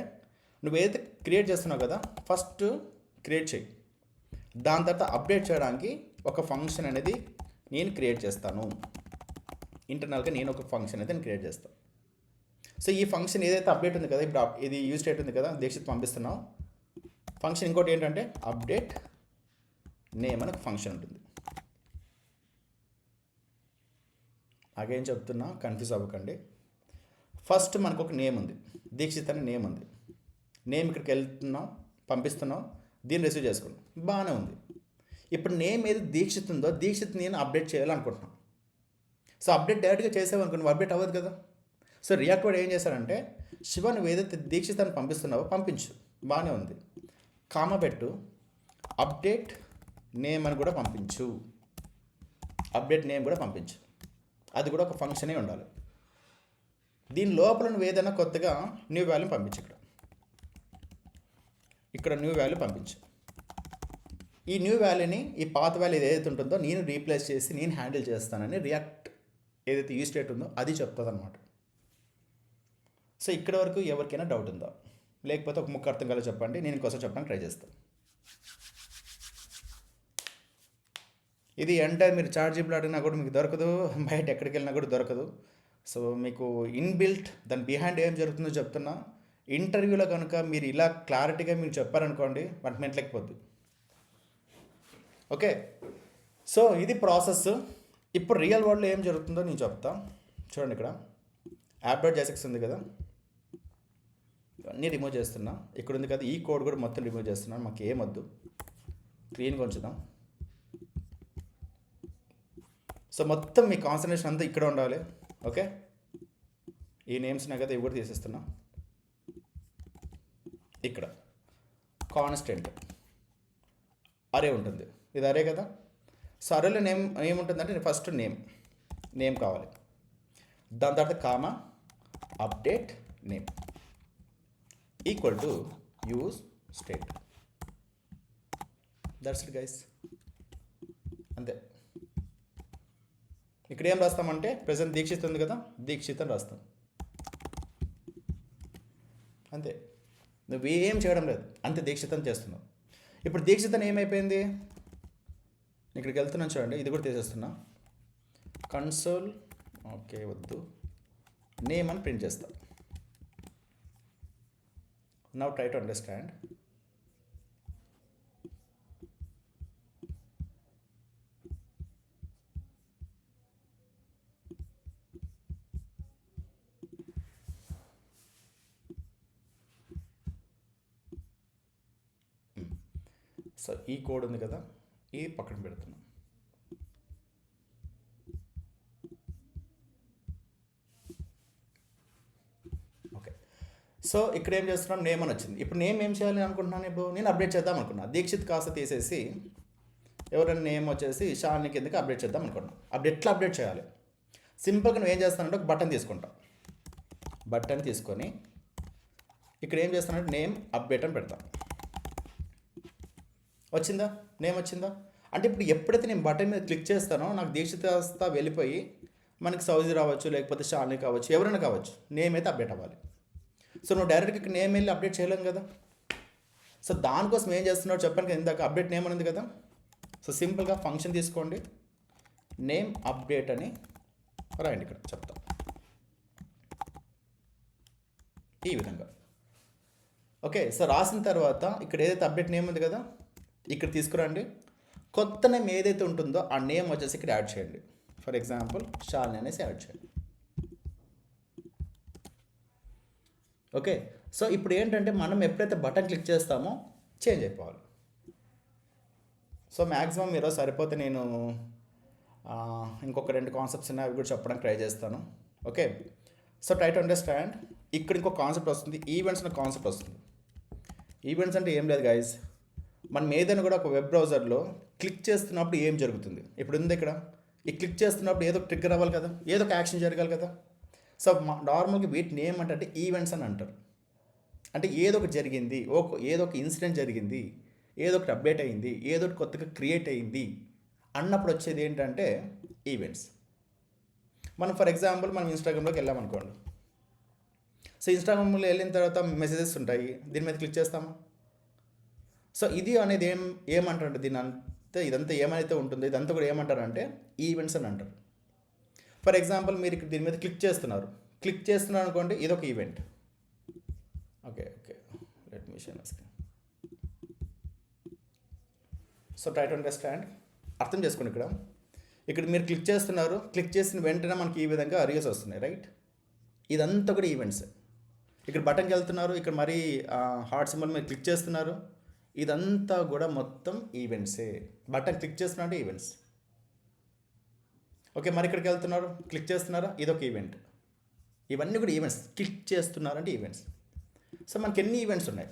నువ్వు ఏదైతే క్రియేట్ చేస్తున్నావు కదా, ఫస్ట్ క్రియేట్ చేయి, దాని తర్వాత అప్డేట్ చేయడానికి ఒక ఫంక్షన్ అనేది నేను క్రియేట్ చేస్తాను. ఇంటర్నల్గా నేను ఒక ఫంక్షన్ అయితే నేను క్రియేట్ చేస్తాను. సో ఈ ఫంక్షన్ ఏదైతే అప్డేట్ ఉంది కదా, ఇప్పుడు ఇది యూజ్ స్టేట్ ఉంది కదా, దీక్షిత్ పంపిస్తున్నావు. ఫంక్షన్ ఇంకోటి ఏంటంటే అప్డేట్ నేమ్ అని ఒక ఫంక్షన్ ఉంటుంది. అగైన్ చెప్తున్నా, కన్ఫ్యూజ్ అవ్వకండి. ఫస్ట్ మనకు ఒక నేమ్ ఉంది, దీక్షిత్ అనే నేమ్ ఉంది. నేమ్ ఇక్కడికి వెళ్తున్నాం, పంపిస్తున్నాం, దీన్ని రిసీవ్ చేసుకున్నాం, బాగానే ఉంది. ఇప్పుడు నేమ్ ఏది దీక్షిత్ ఉందో దీక్షిత్ నేను అప్డేట్ చేయాలనుకుంటున్నాను. సో అప్డేట్ డైరెక్ట్గా చేసావనుకో నువ్వు అప్డేట్ అవ్వదు కదా. సో రియాక్ట్ వాడు ఏం చేశారంటే, శివ నువ్వు ఏదైతే దీక్షిత్ అని పంపిస్తున్నావో పంపించు, బాగానే ఉంది, కామ పెట్టు, అప్డేట్ నేమ్ అని కూడా పంపించు, అప్డేట్ నేమ్ కూడా పంపించు, అది కూడా ఒక ఫంక్షనే ఉండాలి. దీని లోపల నువ్వు ఏదైనా కొత్తగా న్యూ వాల్యూ పంపించు. ఇక్కడ న్యూ వాల్యూ పంపించు. ఈ న్యూ వాల్యూని ఈ పాత వాల్యూ ఏదైతే ఉంటుందో నేను రీప్లేస్ చేసి నేను హ్యాండిల్ చేస్తానని రియాక్ట్ ఏదైతే యూ స్టేట్ ఉందో అది చెప్తుంది అనమాట. సో ఇక్కడ వరకు ఎవరికైనా డౌట్ ఉందా? లేకపోతే ఒక ముక్క అర్థం కాలేదు చెప్పండి, నేను ఇంకోసారి చెప్పడానికి ట్రై చేస్తాను. ఇది ఎంటైర్ మీరు చార్ట్ జీపీలో అడిగినా కూడా మీకు దొరకదు, బయట ఎక్కడికి వెళ్ళినా కూడా దొరకదు. సో మీకు ఇన్బిల్ట్ దాని బిహైండ్ ఏం జరుగుతుందో చెప్తున్నా, ఇంటర్వ్యూలో కనుక మీరు ఇలా క్లారిటీగా మీరు చెప్పారనుకోండి 1 మినిట్ లేకపోద్ది. ఓకే, సో ఇది ప్రాసెస్. ఇప్పుడు రియల్ వరల్డ్లో ఏం జరుగుతుందో నేను చెప్తా. చూడండి, ఇక్కడ యాప్.js ఉంది కదా, అన్నీ రిమూవ్ చేస్తున్నా. ఇక్కడ ఉంది కదా, ఈ కోడ్ కూడా మొత్తం రిమూవ్ చేస్తున్నాను, మాకు ఏమొద్దు, క్లీన్గా ఉంచుదాం. సో మొత్తం మీ కాన్సన్ట్రేషన్ అంతా ఇక్కడ ఉండాలి. ఓకే, ఈ నేమ్స్ ఉన్నాయి కదా, ఇవి కూడా తీసేస్తున్నా. ఇక్కడ కాన్స్టెంట్ అరే ఉంటుంది, ఇది అరే కదా. సో అరేలో నేమ్ ఏముంటుందంటే ఫస్ట్ నేమ్ కావాలి, దాని తర్వాత comma update name equal to use state. That's it guys, అంతే. ఇక్కడ ఏం రాస్తామంటే ప్రజెంట్ దీక్షిత్ ఉంది కదా, దీక్షిత్ అని రాస్తాం, అంతే. నువ్వేం చేయడం లేదు, అంతే, దీక్షిత్ అని చేస్తున్నావు. ఇప్పుడు దీక్షిత్ అని ఏమైపోయింది, ఇక్కడికి వెళ్తున్నాను చూడండి, ఇది కూడా తీసేస్తున్నా. కన్సోల్ ఓకే వద్దు, నేమ్ అని ప్రింట్ చేస్తా. Now try to understand. So ఈ కోడ్ ఉంది కదా, ఈ పక్కన పెడుతున్నాం. ఓకే, సో ఇక్కడ ఏం చేస్తున్నాం, నేమ్ అని వచ్చింది. ఇప్పుడు నేమ్ ఏం చేయాలి అనుకుంటున్నాను, ఇప్పుడు నేను అప్డేట్ చేద్దాం అనుకున్నా. దీక్షిత్ కాస్త తీసేసి ఎవరైనా నేమ్ వచ్చేసి షాలిని కిందకి అప్డేట్ చేద్దాం అనుకున్నాను. ఎట్లా అప్డేట్ చేయాలి, సింపుల్గా నువ్వు ఏం చేస్తానంటే ఒక బటన్ తీసుకుంటాం. బటన్ తీసుకొని ఇక్కడ ఏం చేస్తానంటే నేమ్ అప్డేట్ అని పెడతాం. వచ్చిందా, నేమ్ వచ్చిందా అంటే ఇప్పుడు ఎప్పుడైతే నేను బటన్ మీద క్లిక్ చేస్తానో నాకు దీక్షిత్ కాస్త వెళ్ళిపోయి మనకి సౌజీ రావచ్చు, లేకపోతే షాలిని కావచ్చు, ఎవరైనా కావచ్చు, నేమ్ అయితే అప్డేట్ అవ్వాలి. సో నువ్వు డైరెక్ట్గా ఇక్కడ నేమ్ వెళ్ళి అప్డేట్ చేయలేము కదా. సో దానికోసం ఏం చేస్తున్నావు చెప్పాను కదా, ఇందాక అప్డేట్ నేమ్ అనేది కదా. సో సింపుల్గా ఫంక్షన్ తీసుకోండి, నేమ్ అప్డేట్ అని రాయండి, ఇక్కడ చెప్తా ఈ విధంగా. ఓకే, సో రాసిన తర్వాత ఇక్కడ ఏదైతే అప్డేట్ నేమ్ ఉంది కదా, ఇక్కడ తీసుకురండి. కొత్త నేమ్ ఏదైతే ఉంటుందో ఆ నేమ్ వచ్చేసి ఇక్కడ యాడ్ చేయండి. ఫర్ ఎగ్జాంపుల్ షాలిని అనేసి యాడ్ చేయండి. ఓకే, సో ఇప్పుడు ఏంటంటే మనం ఎప్పుడైతే బటన్ క్లిక్ చేస్తామో చేంజ్ అయిపోవాలి. సో మ్యాక్సిమం ఈరోజు సరిపోతే నేను ఇంకొక 2 కాన్సెప్ట్స్ ఉన్నాయి, అవి కూడా చెప్పడానికి ట్రై చేస్తాను. Okay, so try to understand. ఇక్కడ ఇంకో కాన్సెప్ట్ వస్తుంది, ఈవెంట్స్ అనే కాన్సెప్ట్ వస్తుంది. ఈవెంట్స్ అంటే ఏం లేదు గైస్, మనం ఏదైనా కూడా ఒక వెబ్ బ్రౌజర్లో క్లిక్ చేస్తున్నప్పుడు ఏం జరుగుతుంది, ఇప్పుడు ఉంది ఇక్కడ, ఈ క్లిక్ చేస్తున్నప్పుడు ఏదో ఒక ట్రిగ్గర్ అవ్వాలి కదా, ఏదో ఒక యాక్షన్ జరగాలి కదా. సో నార్మల్గా వీటిని ఏమంటే ఈవెంట్స్ అని అంటారు. అంటే ఏదో ఒకటి జరిగింది, ఏదో ఒక ఇన్సిడెంట్ జరిగింది, ఏదో ఒకటి అప్డేట్ అయింది, ఏదో ఒకటి కొత్తగా క్రియేట్ అయింది అన్నప్పుడు వచ్చేది ఏంటంటే ఈవెంట్స్. మనం ఫర్ ఎగ్జాంపుల్ మనం ఇన్స్టాగ్రామ్లోకి వెళ్ళామనుకోండి. సో ఇన్స్టాగ్రామ్లో వెళ్ళిన తర్వాత మెసేజెస్ ఉంటాయి, దీని మీద క్లిక్ చేస్తామా. సో ఇది అనేది ఏమంటారంటే దీని అంతా ఇదంతా ఏమైతే ఉంటుందో ఇదంతా కూడా ఏమంటారంటే ఈవెంట్స్ అని అంటారు. ఫర్ ఎగ్జాంపుల్ మీరు ఇక్కడ దీని మీద క్లిక్ చేస్తున్నారు అనుకోండి, ఇది ఒక event. Okay let me share my screen. So try to understand, అర్థం చేసుకోండి. ఇక్కడ మీరు క్లిక్ చేస్తున్నారు, క్లిక్ చేసిన వెంటనే మనకి ఈ విధంగా అరియోస్ వస్తున్నాయి, రైట్. ఇదంతా కూడా ఈవెంట్స్. ఇక్కడ బటన్కి వెళ్తున్నారు, ఇక్కడ మరీ హార్ట్ సింబల్ మీద క్లిక్ చేస్తున్నారు, ఇదంతా కూడా మొత్తం ఈవెంట్సే. బటన్ క్లిక్ చేస్తున్నారంటే ఈవెంట్స్. ఓకే, మరి ఇక్కడికి వెళ్తున్నారు, క్లిక్ చేస్తున్నారా, ఇదొక ఈవెంట్. ఇవన్నీ కూడా ఈవెంట్స్, క్లిక్ చేస్తున్నారంటే ఈవెంట్స్. సో మనకి ఎన్ని ఈవెంట్స్ ఉన్నాయి,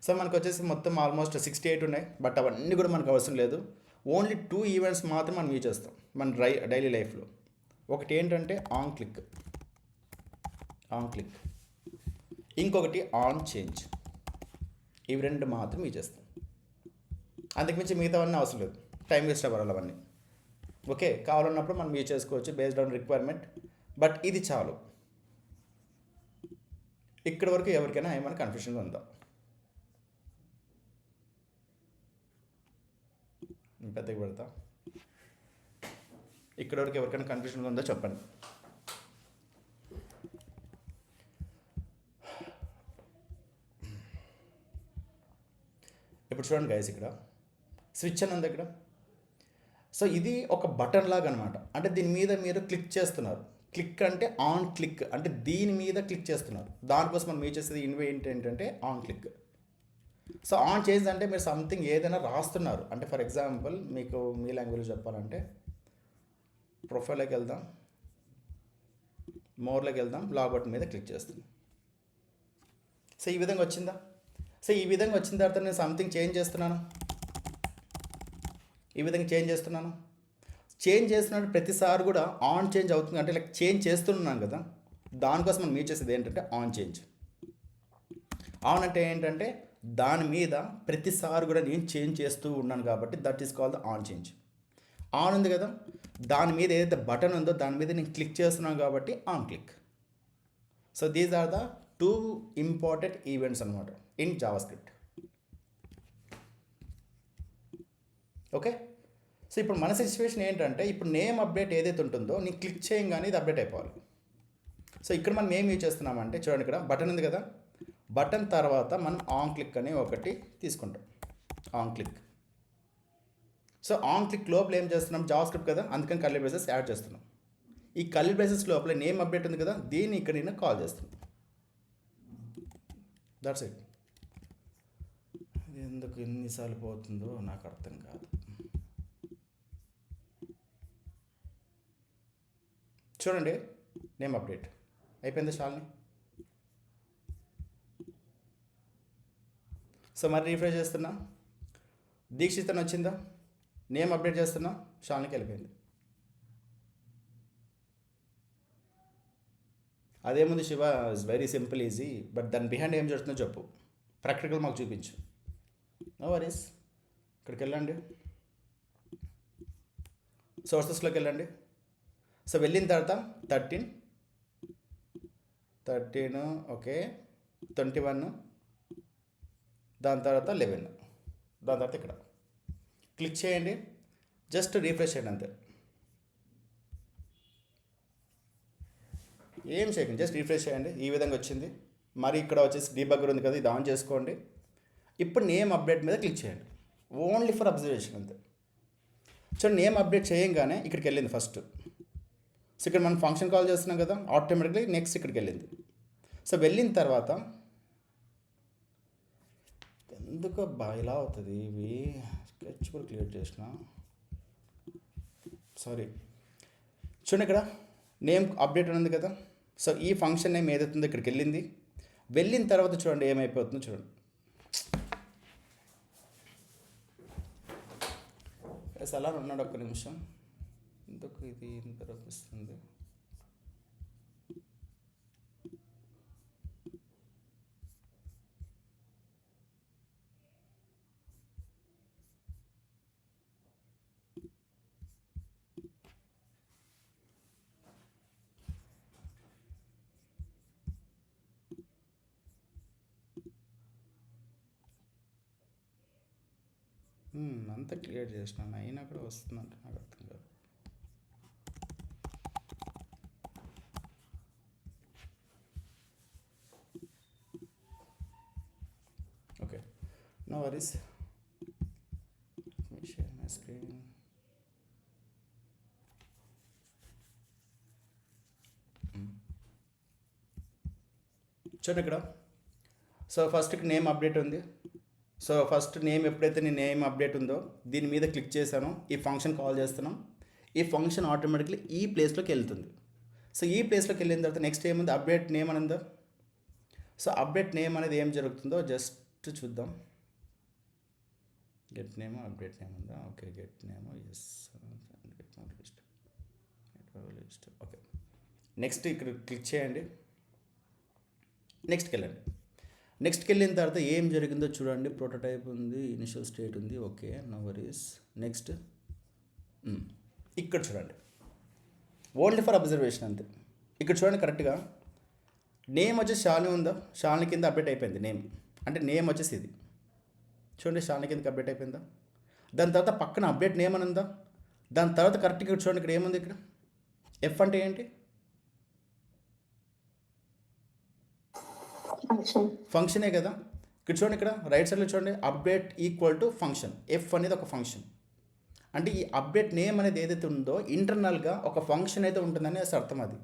సో మనకు వచ్చేసి మొత్తం ఆల్మోస్ట్ 68 ఉన్నాయి. బట్ అవన్నీ కూడా మనకు అవసరం లేదు, ఓన్లీ 2 ఈవెంట్స్ మాత్రం మనం యూజ్ చేస్తాం మన డైలీ లైఫ్లో. ఒకటి ఏంటంటే ఆన్ క్లిక్, ఇంకొకటి ఆన్ చేంజ్. ఇవి 2 మాత్రం యూజ్ చేస్తాం, అంతకుమించి మిగతావన్నీ అవసరం లేదు, టైం వేస్ట్ అవ్వాలి అవన్నీ. ఓకే, కావాలన్నప్పుడు మనం యూజ్ చేసుకోవచ్చు బేస్డ్ ఆన్ రిక్వైర్మెంట్. బట్ ఇది చాలు. ఇక్కడి వరకు ఎవరికైనా ఏమైనా కన్ఫ్యూజన్గా ఉందా? పెద్దగా పెడతా. ఇక్కడి వరకు ఎవరికైనా కన్ఫ్యూజన్గా ఉందో చెప్పండి. ఇప్పుడు చూడండి గైస్, ఇక్కడ స్విచ్ అని ఉంది ఇక్కడ. సో ఇది ఒక బటన్ లాగా అనమాట. అంటే దీని మీద మీరు క్లిక్ చేస్తున్నారు. క్లిక్ అంటే ఆన్ క్లిక్, అంటే దీని మీద క్లిక్ చేస్తున్నారు. దానికోసం మనం మీరు చేసేది ఇన్వెంట్ ఏంటంటే ఆన్ క్లిక్. సో ఆన్ చేసి అంటే మీరు సంథింగ్ ఏదైనా రాస్తున్నారు. అంటే ఫర్ ఎగ్జాంపుల్ మీకు మీ లాంగ్వేజ్ చెప్పాలంటే ప్రొఫైల్లోకి వెళ్దాం, మోర్లోకి వెళ్దాం, లాగౌట్ మీద క్లిక్ చేస్తాం. సో ఈ విధంగా వచ్చిందా? సో ఈ విధంగా వచ్చిన తర్వాత నేను సంథింగ్ చేంజ్ చేస్తున్నాను. ఈ విధంగా చేంజ్ చేస్తున్నాను. చేంజ్ చేస్తున్నట్టు ప్రతిసారి కూడా ఆన్ చేంజ్ అవుతుంది. అంటే లైక్ చేంజ్ చేస్తున్నాను కదా, దానికోసం మనం మీరు చేసేది ఏంటంటే ఆన్ చేంజ్. ఆన్ అంటే ఏంటంటే దాని మీద ప్రతిసారి కూడా నేను చేంజ్ చేస్తూ ఉన్నాను కాబట్టి that is called the on change. On ఉంది కదా, దాని మీద ఏదైతే బటన్ ఉందో దాని మీద నేను క్లిక్ చేస్తున్నాను కాబట్టి on click. So these are the 2 important events అనమాట ఇన్ జావాస్క్రిప్ట్. ఓకే. సో ఇప్పుడు మన సిచ్యువేషన్ ఏంటంటే ఇప్పుడు నేమ్ అప్డేట్ ఏదైతే ఉంటుందో నేను క్లిక్ చేయగానే ఇది అప్డేట్ అయిపోవాలి. సో ఇక్కడ మనం ఏం యూజ్ చేస్తున్నామంటే చూడండి, ఇక్కడ బటన్ ఉంది కదా, బటన్ తర్వాత మనం ఆన్ క్లిక్ అని ఒకటి తీసుకుంటాం. On click. So on click లోపల ఏం చేస్తున్నాం, జావాస్క్రిప్ట్ కదా, అందుకని కర్లీ బ్రేసెస్ యాడ్ చేస్తున్నాం. ఈ కర్లీ బ్రేసెస్ లోపల నేమ్ అప్డేట్ ఉంది కదా, దీన్ని ఇక్కడ నేను కాల్ చేస్తున్నాను. That's it. ఎందుకు ఎన్నిసార్లు పోతుందో నాకు అర్థం కాదు. చూడండి, నేమ్ అప్డేట్ అయిపోయింది షాల్ని. సో మరి రీఫ్రెష్ చేస్తున్నా, దీక్షిత్ అని వచ్చిందా, నేమ్ అప్డేట్ చేస్తున్నా, షాల్నికి వెళ్ళిపోయింది. అదేముంది Shiva, is very simple easy, but దాని బిహైండ్ ఏం జరుగుతుందో చెప్పు, ప్రాక్టికల్ మాకు చూపించు. No worries. ఇక్కడికి వెళ్ళండి, సోర్సెస్లోకి వెళ్ళండి. సో వెళ్ళిన తర్వాత 13 ఓకే, 21, దాని తర్వాత 11, దాని తర్వాత ఇక్కడ క్లిక్ చేయండి, జస్ట్ రీఫ్రెష్ చేయండి అంతే. ఏం చేయకండి, జస్ట్ రీఫ్రెష్ చేయండి. ఈ విధంగా వచ్చింది. మరి ఇక్కడ వచ్చేసి డీబగ్గర్ ఉంది కదా, ఇది ఆన్ చేసుకోండి. ఇప్పుడు నేమ్ అప్డేట్ మీద క్లిక్ చేయండి, ఓన్లీ ఫర్ అబ్జర్వేషన్ అంతే. చూడండి, నేమ్ అప్డేట్ చేయంగానే ఇక్కడికి వెళ్ళింది ఫస్ట్. సో ఇక్కడ మనం ఫంక్షన్ కాల్ చేస్తున్నాం కదా, ఆటోమేటిక్లీ నెక్స్ట్ ఇక్కడికి వెళ్ళింది. సో వెళ్ళిన తర్వాత ఎందుకు ఇలా అవుతుంది, ఇవి స్కెచ్ కూడా క్లియర్ చేసిన, సారీ. చూడండి, ఇక్కడ నేమ్ అప్డేట్ ఉంది కదా, సో ఈ ఫంక్షన్ నేమ్ ఏదైతుందో ఇక్కడికి వెళ్ళింది. వెళ్ళిన తర్వాత చూడండి ఏమైపోతుందో చూడండి. అలా ఉన్నాడు, ఒక్క నిమిషం. ఎందుకు ఇది ఇంత రపిస్తుంది? అంతా క్లియర్ చేసినాను, అయినా కూడా వస్తుందంటే నాకు అర్థం కాదు. Okay, no worries. Share my screen. చూడండి ఇక్కడ. సో ఫస్ట్ నేమ్ అప్డేట్ ఉంది. సో ఫస్ట్ నేమ్ ఎప్పుడైతే నేను నేమ్ అప్డేట్ ఉందో దీని మీద క్లిక్ చేశాను, ఈ ఫంక్షన్ కాల్ చేస్తున్నాం. ఈ ఫంక్షన్ ఆటోమేటిక్లీ ఈ ప్లేస్లోకి వెళ్తుంది. సో ఈ ప్లేస్లోకి వెళ్ళిన తర్వాత నెక్స్ట్ ఏముంది, అప్డేట్ నేమ్ అని ఉందా. సో అప్డేట్ నేమ్ అనేది ఏం జరుగుతుందో జస్ట్ చూద్దాం. గెట్ నేమ్, అప్డేట్ నేమ్ ఉందా. Okay, get name, yes, list. Okay, next ఇక్కడ క్లిక్ చేయండి, నెక్స్ట్కి వెళ్ళండి. నెక్స్ట్కి వెళ్ళిన తర్వాత ఏం జరిగిందో చూడండి. ప్రోటోటైప్ ఉంది, ఇనిషియల్ స్టేట్ ఉంది. Okay, no worries. నెక్స్ట్ ఇక్కడ చూడండి, ఓన్లీ ఫర్ అబ్జర్వేషన్ అంతే. ఇక్కడ చూడండి కరెక్ట్గా నేమ్ వచ్చేసి షాలిని ఉందా, షాలిని కింద అప్డేట్ అయిపోయింది నేమ్. అంటే నేమ్ వచ్చేసి ఇది చూడండి, షాలిని కిందకి అప్డేట్ అయిపోయిందా. దాని తర్వాత పక్కన అప్డేట్ నేమ్ అని ఉందా. దాని తర్వాత కరెక్ట్గా చూడండి ఇక్కడ ఏముంది, ఇక్కడ ఎఫ్ అంటే ఏంటి, ఫంక్షనే కదా. ఇక్కడ చూడండి, ఇక్కడ రైట్ సైడ్లో చూడండి, update equal to function. F అనేది ఒక ఫంక్షన్. అంటే ఈ అప్డేట్ నేమ్ అనేది ఏదైతే ఉందో ఇంటర్నల్గా ఒక ఫంక్షన్ అయితే ఉంటుందని అర్థం. అది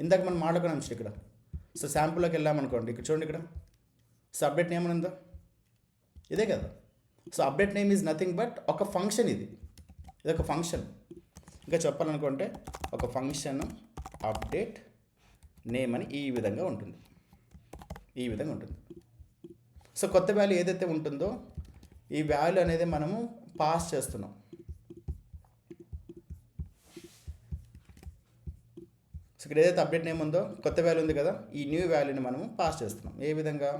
ఇందాక మనం మాట్లాడుకున్నాం ఇక్కడ. సో శాంపుల్లోకి వెళ్ళామనుకోండి, ఇక్కడ చూడండి, ఇక్కడ సో అప్డేట్ నేమ్ అని ఉందా, ఇదే కదా. So update name is nothing but ఒక ఫంక్షన్. ఇది ఒక ఫంక్షన్. ఇంకా చెప్పాలనుకుంటే ఒక ఫంక్షన్ అప్డేట్ నేమ్ అని ఈ విధంగా ఉంటుంది. ఈ విధంగా ఉంటుంది. సో కొత్త వాల్యూ ఏదైతే ఉంటుందో ఈ వాల్యూ అనేది మనము పాస్ చేస్తున్నాం. సో ఇక్కడ ఏదైతే అప్డేట్ నేమ్ ఉందో కొత్త వాల్యూ ఉంది కదా, ఈ న్యూ వాల్యూని మనము పాస్ చేస్తున్నాం. ఏ విధంగా?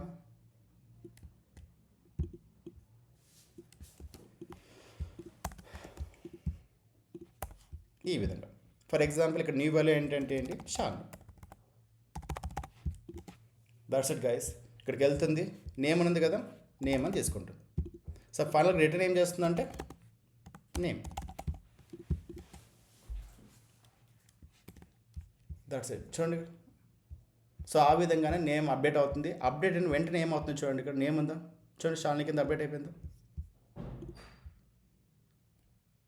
ఈ విధంగా. ఫర్ ఎగ్జాంపుల్ ఇక్కడ న్యూ వాల్యూ ఏంటంటే షాన్. That's it guys. ఇక్కడికి వెళ్తుంది, నేమ్ అని ఉంది కదా, నేమ్ అని తీసుకుంటుంది. సో ఫైనల్ రిటర్న్ ఏం చేస్తుందంటే నేమ్. That's it. చూడండి. సో ఆ విధంగానే నేమ్ అప్డేట్ అవుతుంది. అప్డేట్ అయిన వెంటనే ఏమవుతుంది చూడండి, ఇక్కడ నేమ్ ఉందా చూడండి, షాలిని కింద అప్డేట్ అయిపోయిందా.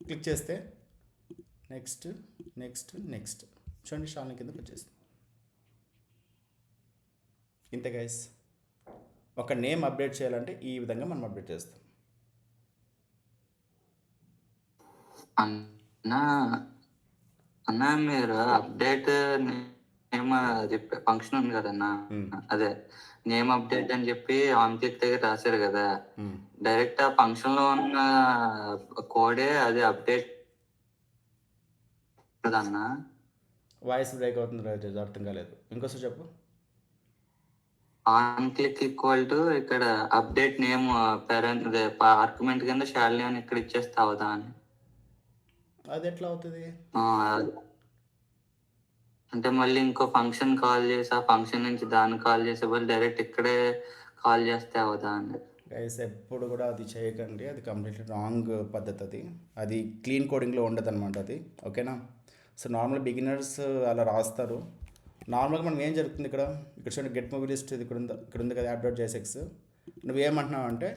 క్లిక్ చేస్తే నెక్స్ట్ నెక్స్ట్ నెక్స్ట్ చూడండి, షాలిని కిందకి వచ్చేస్తుంది. ఇంతే గైస్. ఒక నేమ్ అప్డేట్ చేయాలంటే ఈ విధంగా మనం అప్డేట్ చేస్తాం. అన్నా అన్నా మీరు అప్డేట్ నేమ్ అది ఫంక్షన్ ఉంది కదన్నా, అదే నేమ్ అప్డేట్ అని చెప్పి ఆబ్జెక్ట్ దగ్గర రాశారు కదా, డైరెక్ట్ ఆ ఫంక్షన్ లో ఉన్న కోడే అది అప్డేట్ అన్నా. వాయిస్ బ్రేక్ అవుతుంది రాజు, అర్థం కాలేదు, ఇంకోసారి చెప్పు. ఆన్ క్లిక్ ఈక్వల్ టు ఇక్కడ అప్డేట్ నేమ్ పేరెంట్ ఆర్గ్యుమెంట్ కింద శాలిని అని ఇక్కడ ఇచ్చేస్తే అవదా అని. అది ఎట్లా అవుతుంది? అంటే మళ్ళీ ఇంకో ఫంక్షన్ కాల్ చేసి ఆ ఫంక్షన్ నుంచి దాన్ని కాల్ చేసే బదులు డైరెక్ట్ ఇక్కడే కాల్ చేస్తే అవదా అని. గైస్ ఎప్పుడు కూడా అది చేయకండి, అది కంప్లీట్లీ రాంగ్ పద్ధతి. అది క్లీన్ కోడింగ్లో ఉండదు అనమాట అది, ఓకేనా. సో నార్మల్ బిగినర్స్ అలా రాస్తారు. నార్మల్గా మనం ఏం జరుగుతుంది ఇక్కడ చూడండి, గెట్ మూవీ లిస్ట్ ఇది ఇక్కడ ఉంది కదా, అప్డేట్ జేఎస్ఎక్స్. నువ్వేమంటున్నావు అంటే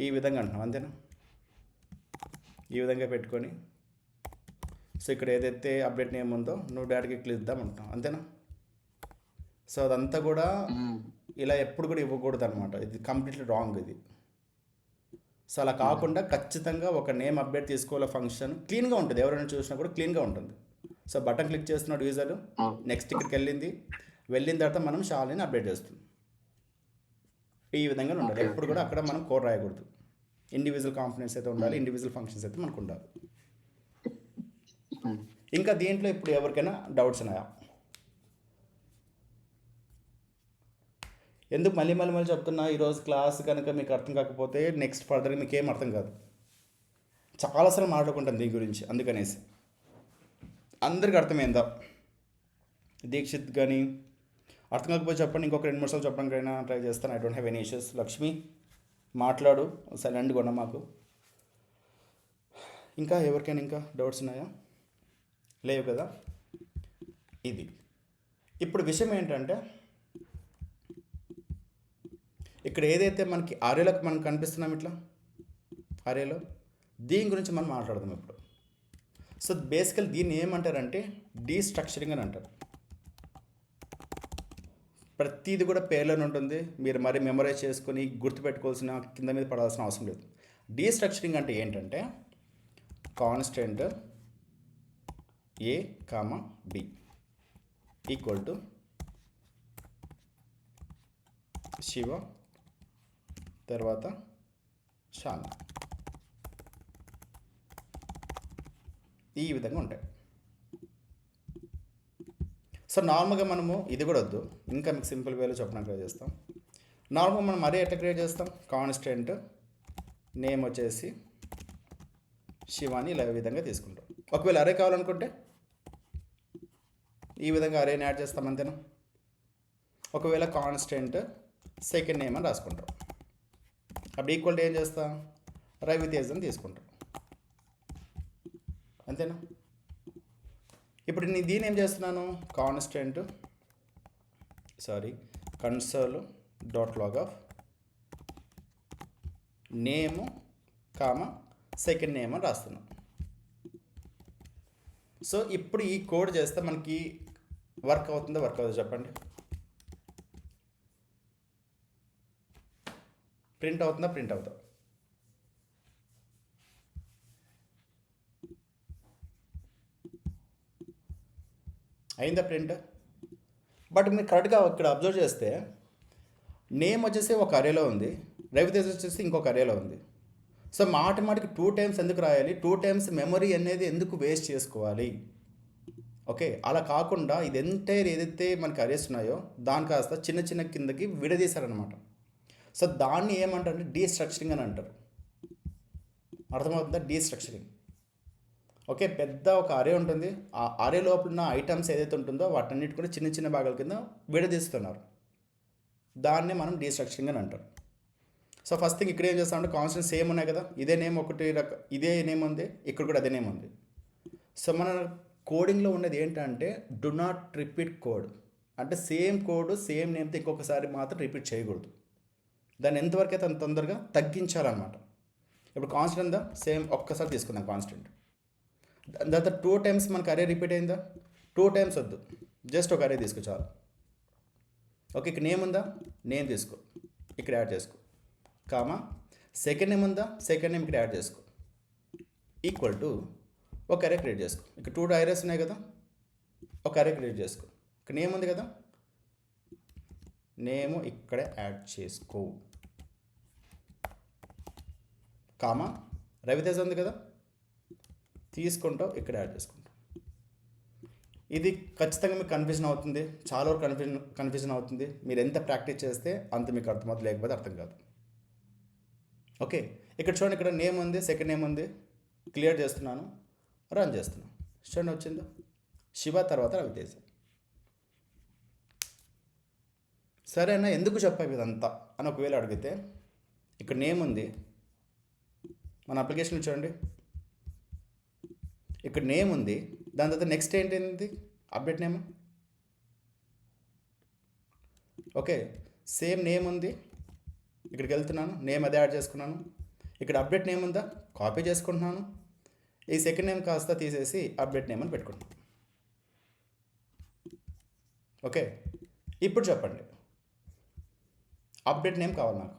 ఈ విధంగా అంటున్నావు, అంతేనా. ఈ విధంగా పెట్టుకొని సో ఇక్కడ ఏదైతే అప్డేట్ నేమ్ ఉందో నువ్వు డైరెక్ట్గా క్లిక్ ఇద్దాం అంటున్నావు, అంతేనా. సో అదంతా కూడా ఇలా ఎప్పుడు కూడా ఇవ్వకూడదు అనమాట, ఇది కంప్లీట్లీ రాంగ్ ఇది. సో అలా కాకుండా ఖచ్చితంగా ఒక నేమ్ అప్డేట్ తీసుకోవాలి. ఫంక్షన్ క్లీన్గా ఉంటుంది, ఎవరైనా చూసినా కూడా క్లీన్గా ఉంటుంది. సో బటన్ క్లిక్ చేస్తున్నాడు యూజర్, నెక్స్ట్ ఇక్కడికి వెళ్ళిన తర్వాత మనం షాలిని అప్డేట్ చేస్తుంది. ఈ విధంగా ఉండాలి ఎప్పుడు కూడా. అక్కడ మనం కోడ్ రాయకూడదు. ఇండివిజువల్ కాంపోనెంట్స్ అయితే ఉండాలి, ఇండివిజువల్ ఫంక్షన్స్ అయితే మనకు ఉండాలి. ఇంకా దీంట్లో ఇప్పుడు ఎవరికైనా డౌట్స్ ఉన్నాయా? ఎందుకు మళ్ళీ చెప్తున్నా, ఈరోజు క్లాస్ కనుక మీకు అర్థం కాకపోతే నెక్స్ట్ ఫర్దర్గా మీకు ఏం అర్థం కాదు. చాలాసార్లు మాట్లాడుకుంటాను దీని గురించి, అందుకనేసి అందరికి అర్థమైందా? దీక్షిత్ కానీ అర్థం కాకపోతే చెప్పండి, ఇంకొక 2-3 సార్లు చెప్పడానికైనా ట్రై చేస్తాను. I don't have any issues. Lakshmi మాట్లాడు, సైలెంట్గా ఉన్నా మాకు. ఇంకా ఎవరికైనా ఇంకా డౌట్స్ ఉన్నాయా? లేవు కదా. ఇది ఇప్పుడు విషయం ఏంటంటే, ఇక్కడ ఏదైతే మనకి అరేలోకి మనం కనిపిస్తున్నాం, ఇట్లా అరేలో దీని గురించి మనం మాట్లాడదాం ఇప్పుడు. సో బేసికల్ దీన్ని ఏమంటారంటే డీస్ట్రక్చరింగ్ అని అంటారు. ప్రతిది కూడా పేర్లోనే ఉంటుంది, మీరు మరి మెమరైజ్ చేసుకొని గుర్తుపెట్టుకోవాల్సిన, కింద మీద పడాల్సిన అవసరం లేదు. డీస్ట్రక్చరింగ్ అంటే ఏంటంటే constant A comma B equal to Shiva తర్వాత షాన్, ఈ విధంగా ఉంటాయి. సో నార్మల్గా మనము ఇది కూడా వద్దు, ఇంకా మీకు సింపుల్ వేలో చెప్పడానికి ట్రై చేస్తాం. నార్మల్గా మనం అరే ఎట్లా క్రియేట్ చేస్తాం, కాన్స్టెంట్ నేమ్ వచ్చేసి శివాని ఇలా విధంగా తీసుకుంటాం. ఒకవేళ అరే కావాలనుకుంటే ఈ విధంగా అరేని యాడ్ చేస్తాం, అంతేనా. ఒకవేళ కాన్స్టెంట్ సెకండ్ నేమ్ అని రాసుకుంటాం. అప్పుడు ఈక్వల్ టు ఏం చేస్తాం, రవితేజ్ అని తీసుకుంటాం, అంతేనా. ఇప్పుడు నేను దీని ఏం చేస్తున్నాను, console dot log of name comma second name అని రాస్తున్నాం. సో ఇప్పుడు ఈ కోడ్ చేస్తే మనకి వర్క్ అవుతుందో వర్క్ అవుతుందో చెప్పండి. ప్రింట్ అవుతుందా ప్రింట్ అవుతుందా? అయిందా ప్రింట్? బట్ మీరు కరెక్ట్గా ఇక్కడ అబ్జర్వ్ చేస్తే నేమ్ వచ్చేసి ఒక అరేలో ఉంది, రవితేజ్ వచ్చేసి ఇంకొక అరేలో ఉంది. సో మాటికి 2 టైమ్స్ ఎందుకు రాయాలి? 2 టైమ్స్ మెమరీ అనేది ఎందుకు వేస్ట్ చేసుకోవాలి? ఓకే, అలా కాకుండా ఇది ఎంటైర్ ఏదైతే మనకి అరేస్ ఉన్నాయో దాని కాస్త చిన్న చిన్న కిందకి విడదీశారనమాట. సో దాన్ని ఏమంటారంటే డీస్ట్రక్చరింగ్ అని అంటారు. అర్థమవుతుందా? డీస్ట్రక్చరింగ్. ఓకే, పెద్ద ఒక అరే ఉంటుంది, ఆ అరే లోపల ఉన్న ఐటమ్స్ ఏదైతే ఉంటుందో వాటన్నిటి కూడా చిన్న చిన్న భాగాల కింద విడదీస్తున్నారు. దాన్నే మనం డీస్ట్రక్చరింగ్ అని అంటారు. సో ఫస్ట్ థింగ్ ఇక్కడ ఏం చేస్తామంటే కాన్స్టెంట్ సేమ్ ఉన్నాయి కదా, ఇదే నేమ్ ఒకటి ఇదే నేమ్ ఉంది, ఇక్కడ కూడా అదే నేమ్ ఉంది. సో మన కోడింగ్లో ఉన్నది ఏంటంటే డు నాట్ రిపీట్ కోడ్, అంటే సేమ్ కోడ్ సేమ్ నేమ్తో ఇంకొకసారి మాత్రం రిపీట్ చేయకూడదు. దాన్ని ఎంతవరకు అయితే అంత తొందరగా తగ్గించాలన్నమాట. ఇప్పుడు కాన్స్టెంట్ ఉందా, సేమ్ ఒక్కసారి తీసుకుందాం కాన్స్టెంట్. దాని తర్వాత 2 టైమ్స్ మనకు అరే రిపీట్ అయిందా? 2 టైమ్స్ వద్దు, జస్ట్ ఒక అరే తీసుకో చాలు. ఓకే, ఇక్కడ నేమ్ ఉందా, నేమ్ తీసుకో, ఇక్కడ యాడ్ చేసుకో, కామా సెకండ్ నేమ్ ఉందా, సెకండ్ నేమ్ ఇక్కడ యాడ్ చేసుకో, ఈక్వల్ టు ఒక అరే క్రియేట్ చేసుకో. ఇక్కడ 2 అరేస్ ఉన్నాయి కదా, ఒక అరే క్రియేట్ చేసుకో. ఇక్కడ నేమ్ ఉంది కదా, నేమ్ ఇక్కడే యాడ్ చేసుకో, కామా రవితేజ ఉంది కదా, తీసుకుంటావు ఇక్కడ యాడ్ చేసుకుంటావు. ఇది ఖచ్చితంగా మీకు కన్ఫ్యూజన్ అవుతుంది, చాలా వరకు కన్ఫ్యూజన్ అవుతుంది. మీరు ఎంత ప్రాక్టీస్ చేస్తే అంత మీకు అర్థమవుతుంది, లేకపోతే అర్థం కాదు. ఓకే, ఇక్కడ చూడండి, ఇక్కడ నేమ్ ఉంది, సెకండ్ నేమ్ ఉంది, క్లియర్ చేస్తున్నాను, రన్ చేస్తున్నాను. చూడండి వచ్చిందో, శివ తర్వాత రవితేజ. సరేనా, ఎందుకు చెప్పావు ఇదంతా అని ఒకవేళ అడిగితే, ఇక్కడ నేమ్ ఉంది, మన అప్లికేషన్ చూడండి, ఇక్కడ నేమ్ ఉంది, దాని తర్వాత నెక్స్ట్ ఏంటి, update name. Okay, same name ఉంది, ఇక్కడికి వెళ్తున్నాను, నేమ్ అదే యాడ్ చేసుకున్నాను. ఇక్కడ అప్డేట్ నేమ్ ఉందా, కాపీ చేసుకుంటున్నాను, ఈ సెకండ్ నేమ్ కాస్త తీసేసి అప్డేట్ నేమ్ అని పెట్టుకుంటున్నాను. ఓకే, ఇప్పుడు చెప్పండి, అప్డేట్ నేమ్ కావాలి నాకు.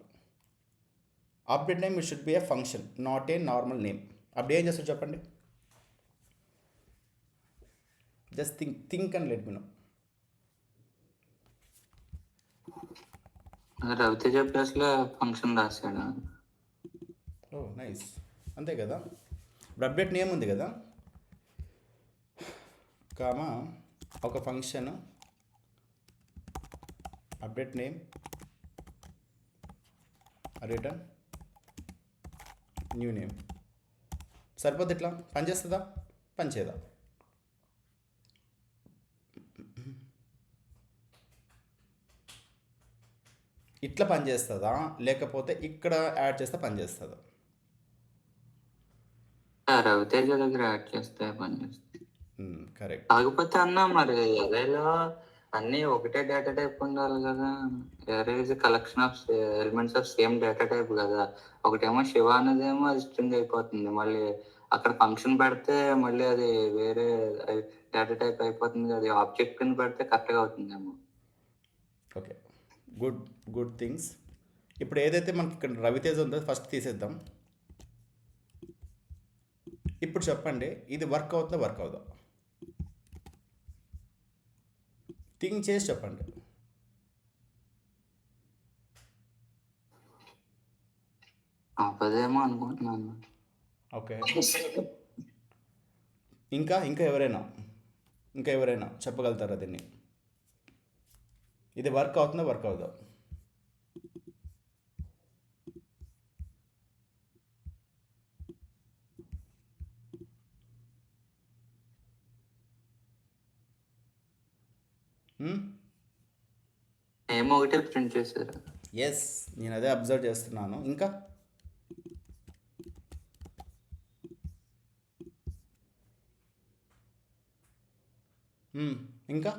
Update name it should be a function, not a normal name. అప్పుడు ఏం చేస్తారు చెప్పండి, just think and let me know. Raviteja plus లో ఫంక్షన్ రాశాడు. ఓ నైస్, అంతే కదా. ఇప్పుడు అప్డేట్ నేమ్ ఉంది కదా, కామా ఒక function update name return new name. సరిపోద్ది, ఇట్లా పనిచేస్తుందా, పనిచేయదా? ఇట్లా పనిచేస్తుందా, లేకపోతే ఇక్కడ యాడ్ చేస్తే పనిచేస్తుందా? రవితేజ దగ్గర యాడ్ చేస్తే పని చేస్తుంది. కరెక్ట్. కాకపోతే అన్న మరి అదేలో అన్ని ఒకటే డేటా టైప్ ఉండాలి కదా. అరే is collection of elements of same data type కదా. ఒకటేమో శివ అనేదేమో అది స్ట్రింగ్ అయిపోతుంది, మళ్ళీ అక్కడ ఫంక్షన్ పెడితే మళ్ళీ అది వేరే డేటా టైప్ అయిపోతుంది, అది ఆబ్జెక్ట్ కింద పెడితే కరెక్ట్గా అవుతుందేమో. Okay, good things. ఇప్పుడు ఏదైతే మనకి ఇక్కడ రవితేజ ఉందో ఫస్ట్ తీసేద్దాం. ఇప్పుడు చెప్పండి, ఇది వర్క్ అవుతుందా వర్క్ అవుతుందా? థింక్ చేసి చెప్పండి. అవ్వదేమో అనుకుంటున్నాను. ఓకే, ఇంకా ఎవరైనా చెప్పగలుగుతారా దీన్ని? ఇది వర్క్ అవుతుందా వర్క్ అవుతుందా? ఏమో ఒకటే ప్రింట్ చేశారు. ఎస్, నేను అదే అబ్జర్వ్ చేస్తున్నాను. ఇంకా ఇంకా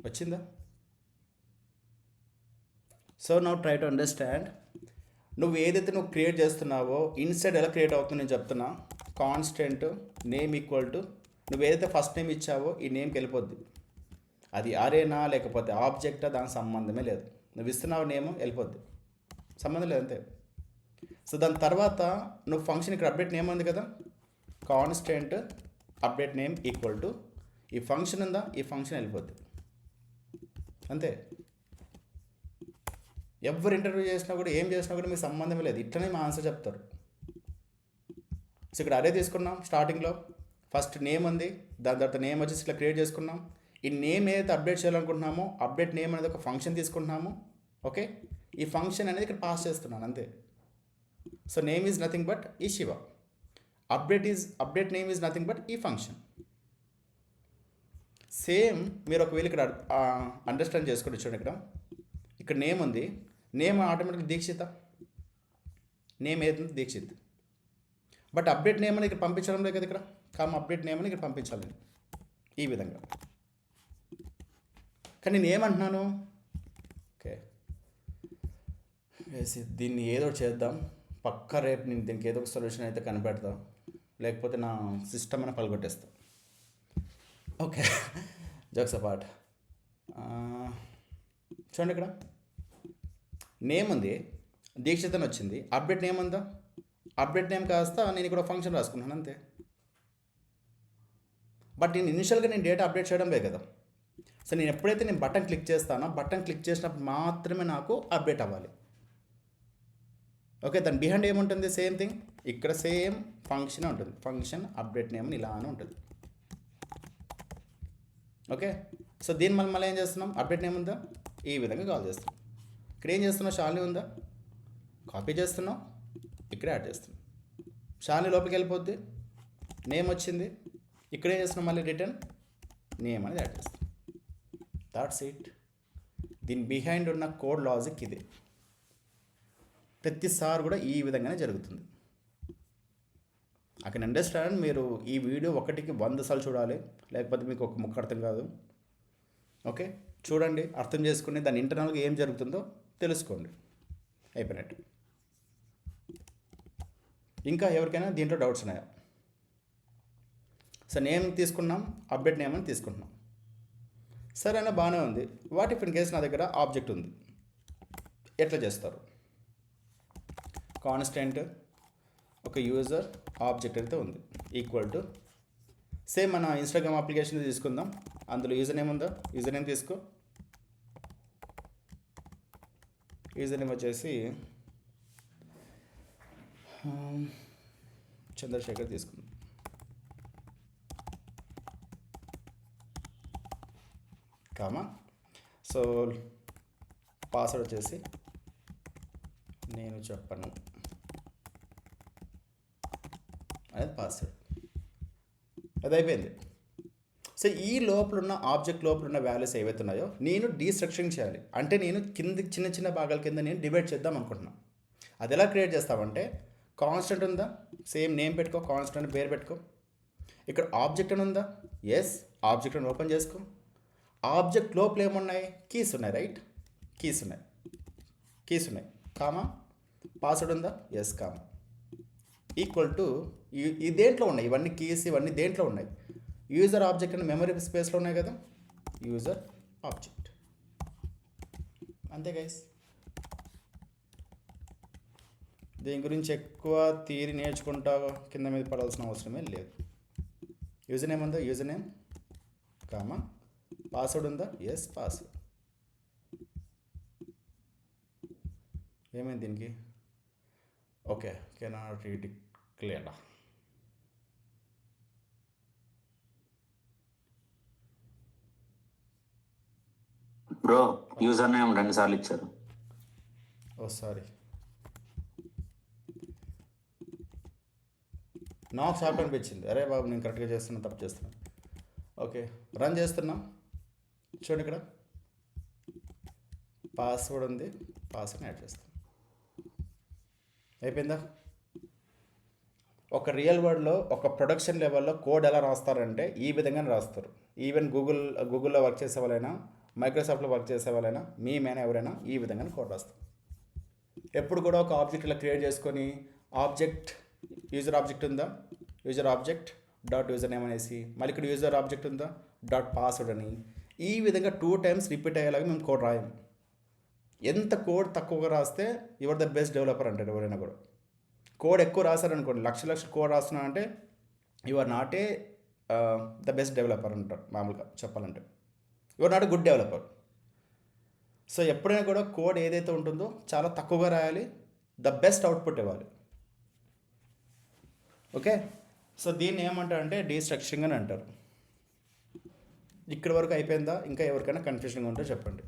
వచ్చిందా? So now try to understand. నువ్వు ఏదైతే నువ్వు క్రియేట్ చేస్తున్నావో ఇన్స్టెడ్ ఎలా క్రియేట్ అవుతుందో నేను చెప్తున్నా. కాన్స్టెంట్ నేమ్ ఈక్వల్ టు నువ్వు ఏదైతే ఫస్ట్ నేమ్ ఇచ్చావో ఈ నేమ్కి వెళ్ళిపోద్ది. అది అరేనా లేకపోతే ఆబ్జెక్టా దానికి సంబంధమే లేదు. నువ్వు ఇస్తున్నావు నేమ్ వెళ్ళిపోద్ది, సంబంధం లేదు అంతే. సో దాని తర్వాత నువ్వు ఫంక్షన్ ఇక్కడ అప్డేట్ నేమ్ ఉంది కదా, constant update name equal to ఈ ఫంక్షన్ ఉందా, ఈ ఫంక్షన్ వెళ్ళిపోద్ది అంతే. ఎవరు ఇంటర్వ్యూ చేసినా కూడా ఏం చేసినా కూడా మీకు సంబంధమే లేదు, ఇట్లనే మా ఆన్సర్ చెప్తారు. సో ఇక్కడ అరే తీసుకున్నాం, స్టార్టింగ్లో ఫస్ట్ నేమ్ ఉంది, దాని తర్వాత నేమ్ వచ్చేసి ఇట్లా క్రియేట్ చేసుకున్నాం. ఈ నేమ్ ఏదైతే అప్డేట్ చేయాలనుకుంటున్నామో అప్డేట్ నేమ్ అనేది ఒక ఫంక్షన్ తీసుకుంటున్నాము. ఓకే, ఈ ఫంక్షన్ అనేది ఇక్కడ పాస్ చేస్తున్నాను అంతే. So name is nothing but ఈ Shiva, update name is nothing but ఈ ఫంక్షన్. సేమ్ మీరు ఒకవేళ ఇక్కడ అండర్స్టాండ్ చేసుకుంటే చూడండి, ఇక్కడ నేమ్ ఉంది, నేమ్ ఆటోమేటిక్ దీక్షిత, నేమ్ ఏది దీక్షిత్. బట్ అప్డేట్ నేమ్ అని ఇక్కడ పంపించడం లేదు కదా, ఇక్కడ అప్డేట్ నేమ్ అని ఇక్కడ పంపించాలి ఈ విధంగా. కానీ నేను ఏమంటున్నాను, ఓకే వేసి దీన్ని ఏదో చేద్దాం, పక్కా రేపు నేను దీనికి ఏదో ఒక సొల్యూషన్ అయితే కనిపెడతా, లేకపోతే నా సిస్టమ్ అని పలగొట్టేస్తా. Okay, jokes apart. చూడండి ఇక్కడ నేమ్ ఉంది, దీక్షిత్ అని వచ్చింది, అప్డేట్ నేమ్ ఉందా, అప్డేట్ నేమ్ కాస్త నేను ఇక్కడ ఫంక్షన్ రాసుకున్నాను అంతే. బట్ నేను ఇనిషియల్గా నేను డేటా అప్డేట్ చేయడం లేదు కదా. సో నేను ఎప్పుడైతే నేను బటన్ క్లిక్ చేస్తానో బటన్ క్లిక్ చేసినప్పుడు మాత్రమే నాకు అప్డేట్ అవ్వాలి. ఓకే, దాని బిహైండ్ ఏముంటుంది, సేమ్ థింగ్, ఇక్కడ సేమ్ ఫంక్షన్ ఉంటుంది, ఫంక్షన్ అప్డేట్ నేమ్ ఇలానే ఉంటుంది. ఓకే, సో దీని మళ్ళీ ఏం చేస్తున్నాం, అప్డేట్ నేమ్ ఉందా, ఈ విధంగా కాల్ చేస్తున్నాం. ఇక్కడ ఏం చేస్తున్నాం, షాలిని ఉందా, కాపీ చేస్తున్నాం, ఇక్కడ యాడ్ చేస్తున్నాం, షాలిని లోపలికి వెళ్ళిపోద్ది, నేమ్ వచ్చింది, ఇక్కడ ఏం చేస్తున్నాం, మళ్ళీ రిటర్న్ నేమ్ అనేది యాడ్ చేస్తాం. That's it. దీని బిహైండ్ ఉన్న కోడ్ లాజిక్ ఇదే. ప్రతిసారి కూడా ఈ విధంగానే జరుగుతుంది. I can understand. మీరు ఈ వీడియో 1కి 100 సార్లు చూడాలి, లేకపోతే మీకు ఒక ముక్క అర్థం కాదు. ఓకే, చూడండి, అర్థం చేసుకుని దాని ఇంటర్నల్గా ఏం జరుగుతుందో తెలుసుకోండి, అయిపోయినట్టు. ఇంకా ఎవరికైనా దీంట్లో డౌట్స్ ఉన్నాయా? సో నేమ్ తీసుకున్నాం, అప్డేట్ నేమ్ అని తీసుకుంటున్నాం, సరేనా, బాగానే ఉంది. వాట్ ఇఫ్ ఇన్ కేస్ నా దగ్గర ఆబ్జెక్ట్ ఉంది, ఎట్లా చేస్తారు? కాన్స్టెంట్ ఒక యూజర్ ఆబ్జెక్ట్ అయితే ఉంది ఈక్వల్ టు సేమ్ మన ఇన్స్టాగ్రామ్ అప్లికేషన్ తీసుకుందాం, అందులో యూజర్ నేమ్ ఉందా, యూజర్ నేమ్ తీసుకో, యూజర్ నేమ్ వచ్చేసి చంద్రశేఖర్ తీసుకుందాం. కామా, సో పాస్వర్డ్ వచ్చేసి నేను చెప్పను అనేది పాస్వర్డ్. అది అయిపోయింది. సో ఈ లోపల ఉన్న ఆబ్జెక్ట్ లోపల ఉన్న వాల్యూస్ ఏవైతే ఉన్నాయో నేను డీస్ట్రక్చరింగ్ చేయాలి. అంటే నేను కింద చిన్న చిన్న భాగాల కింద నేను డివైడ్ చేద్దాం అనుకుంటున్నాను. అది ఎలా క్రియేట్ చేస్తామంటే, కాన్స్టెంట్ ఉందా, సేమ్ నేమ్ పెట్టుకో, కాన్స్టెంట్ పేరు పెట్టుకో. ఇక్కడ ఆబ్జెక్ట్ అని ఉందా, ఎస్, ఆబ్జెక్ట్ అని ఓపెన్ చేసుకో. ఆబ్జెక్ట్ లోపల ఏమున్నాయి, కీస్ ఉన్నాయి, రైట్, కీస్ ఉన్నాయి, కామా, పాస్వర్డ్ ఉందా, ఎస్, కామా, ఈక్వల్ టు ఈ దేంట్లో ఉన్నాయి, ఇవన్నీ కీస్ ఇవన్నీ దేంట్లో ఉన్నాయి, యూజర్ ఆబ్జెక్ట్ అని మెమరీ స్పేస్లో ఉన్నాయి కదా, యూజర్ ఆబ్జెక్ట్, అంతే గైస్. దీని గురించి ఎక్కువ థియరీ నేర్చుకుంటా కింద మీద పడాల్సిన అవసరమే లేదు. యూజర్ నేమ్ ఉందా, యూజర్ నేమ్, కామా, పాస్వర్డ్ ఉందా, ఎస్, పాస్వర్డ్. ఏమైంది దీనికి, okay, cannot redeclare. Bro user name 2 సార్లు ఇచ్చారు. ఓ సారీ, నాకు షాక్ అనిపించింది, అరే బాబు నేను కరెక్ట్గా చేస్తున్నా, తప్పు చేస్తున్నాను. ఓకే, రన్ చేస్తున్నా, చూడండి ఇక్కడ పాస్వర్డ్ ఉంది, పాస్వర్డ్ యాడ్ చేస్తాం, అయిపోయిందా. ఒక రియల్ వరల్డ్లో ఒక ప్రొడక్షన్ లెవెల్లో కోడ్ ఎలా రాస్తారంటే ఈ విధంగానే రాస్తారు. ఈవెన్ గూగుల్లో వర్క్ చేసే వాళ్ళైనా మైక్రోసాఫ్ట్లో వర్క్ చేసే వాళ్ళైనా మేమైనా ఎవరైనా ఈ విధంగా కోడ్ రాస్తాం. ఎప్పుడు కూడా ఒక ఆబ్జెక్ట్ ఇలా క్రియేట్ చేసుకొని ఆబ్జెక్ట్ యూజర్ ఆబ్జెక్ట్ ఉందా, user object dot user name అనేసి, మళ్ళీ ఇక్కడ యూజర్ ఆబ్జెక్ట్ ఉందా డాట్ పాస్వర్డ్ అని, ఈ విధంగా 2 times రిపీట్ అయ్యేలాగా మేము కోడ్ రాయం. ఎంత కోడ్ తక్కువగా రాస్తే యువర్ ద బెస్ట్ డెవలపర్ అంటారు ఎవరైనా కూడా. కోడ్ ఎక్కువ రాశారనుకోండి, లక్షల కోడ్ రాస్తున్నా అంటే you are not a the best developer అంటారు మామూలుగా చెప్పాలంటే. You are not a good developer. So ఎప్పుడైనా కూడా కోడ్ ఏదైతే ఉంటుందో చాలా తక్కువగా రాయాలి, ద బెస్ట్ అవుట్పుట్ ఇవ్వాలి. ఓకే, సో దీన్ని ఏమంటారంటే డీస్ట్రక్చరింగ్ అని అంటారు. ఇక్కడి వరకు అయిపోయిందా? ఇంకా ఎవరికైనా కన్ఫ్యూజన్గా ఉంటే చెప్పండి.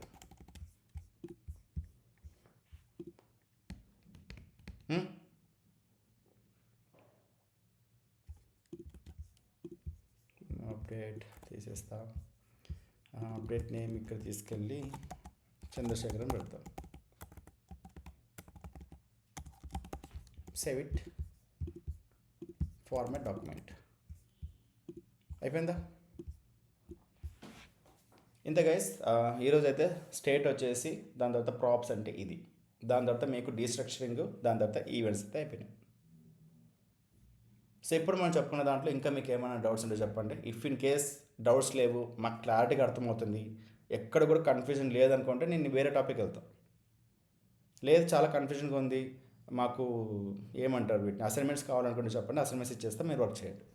అప్డేట్ తీసేస్తా, అప్డేట్ నేమ్ ఇక్కడ తీసుకెళ్ళి చంద్రశేఖరం పెడతాం. Save it, format document. అయిపోయిందా? ఇంత గైస్, ఈరోజు అయితే స్టేట్ వచ్చేసి, దాని తర్వాత ప్రాప్స్ అంటే ఇది, దాని తర్వాత మీకు డీస్ట్రక్చరింగ్, దాని తర్వాత ఈవెంట్స్ అయితే అయిపోయినాయి. సో ఇప్పుడు మనం చెప్పుకున్న దాంట్లో ఇంకా మీకు ఏమైనా డౌట్స్ ఉంటే చెప్పండి. ఇఫ్ ఇన్ కేస్ డౌట్స్ లేవు, మాకు క్లారిటీగా అర్థమవుతుంది, ఎక్కడ కూడా కన్ఫ్యూజన్ లేదనుకుంటే నేను వేరే టాపిక్ వెళ్తాను. లేదు చాలా కన్ఫ్యూజన్గా ఉంది, మాకు ఏమంటారు వీటిని అసైన్మెంట్స్ కావాలనుకుంటే చెప్పండి, అసైన్మెంట్స్ ఇచ్చేస్తే మీరు వర్క్ చేయండి.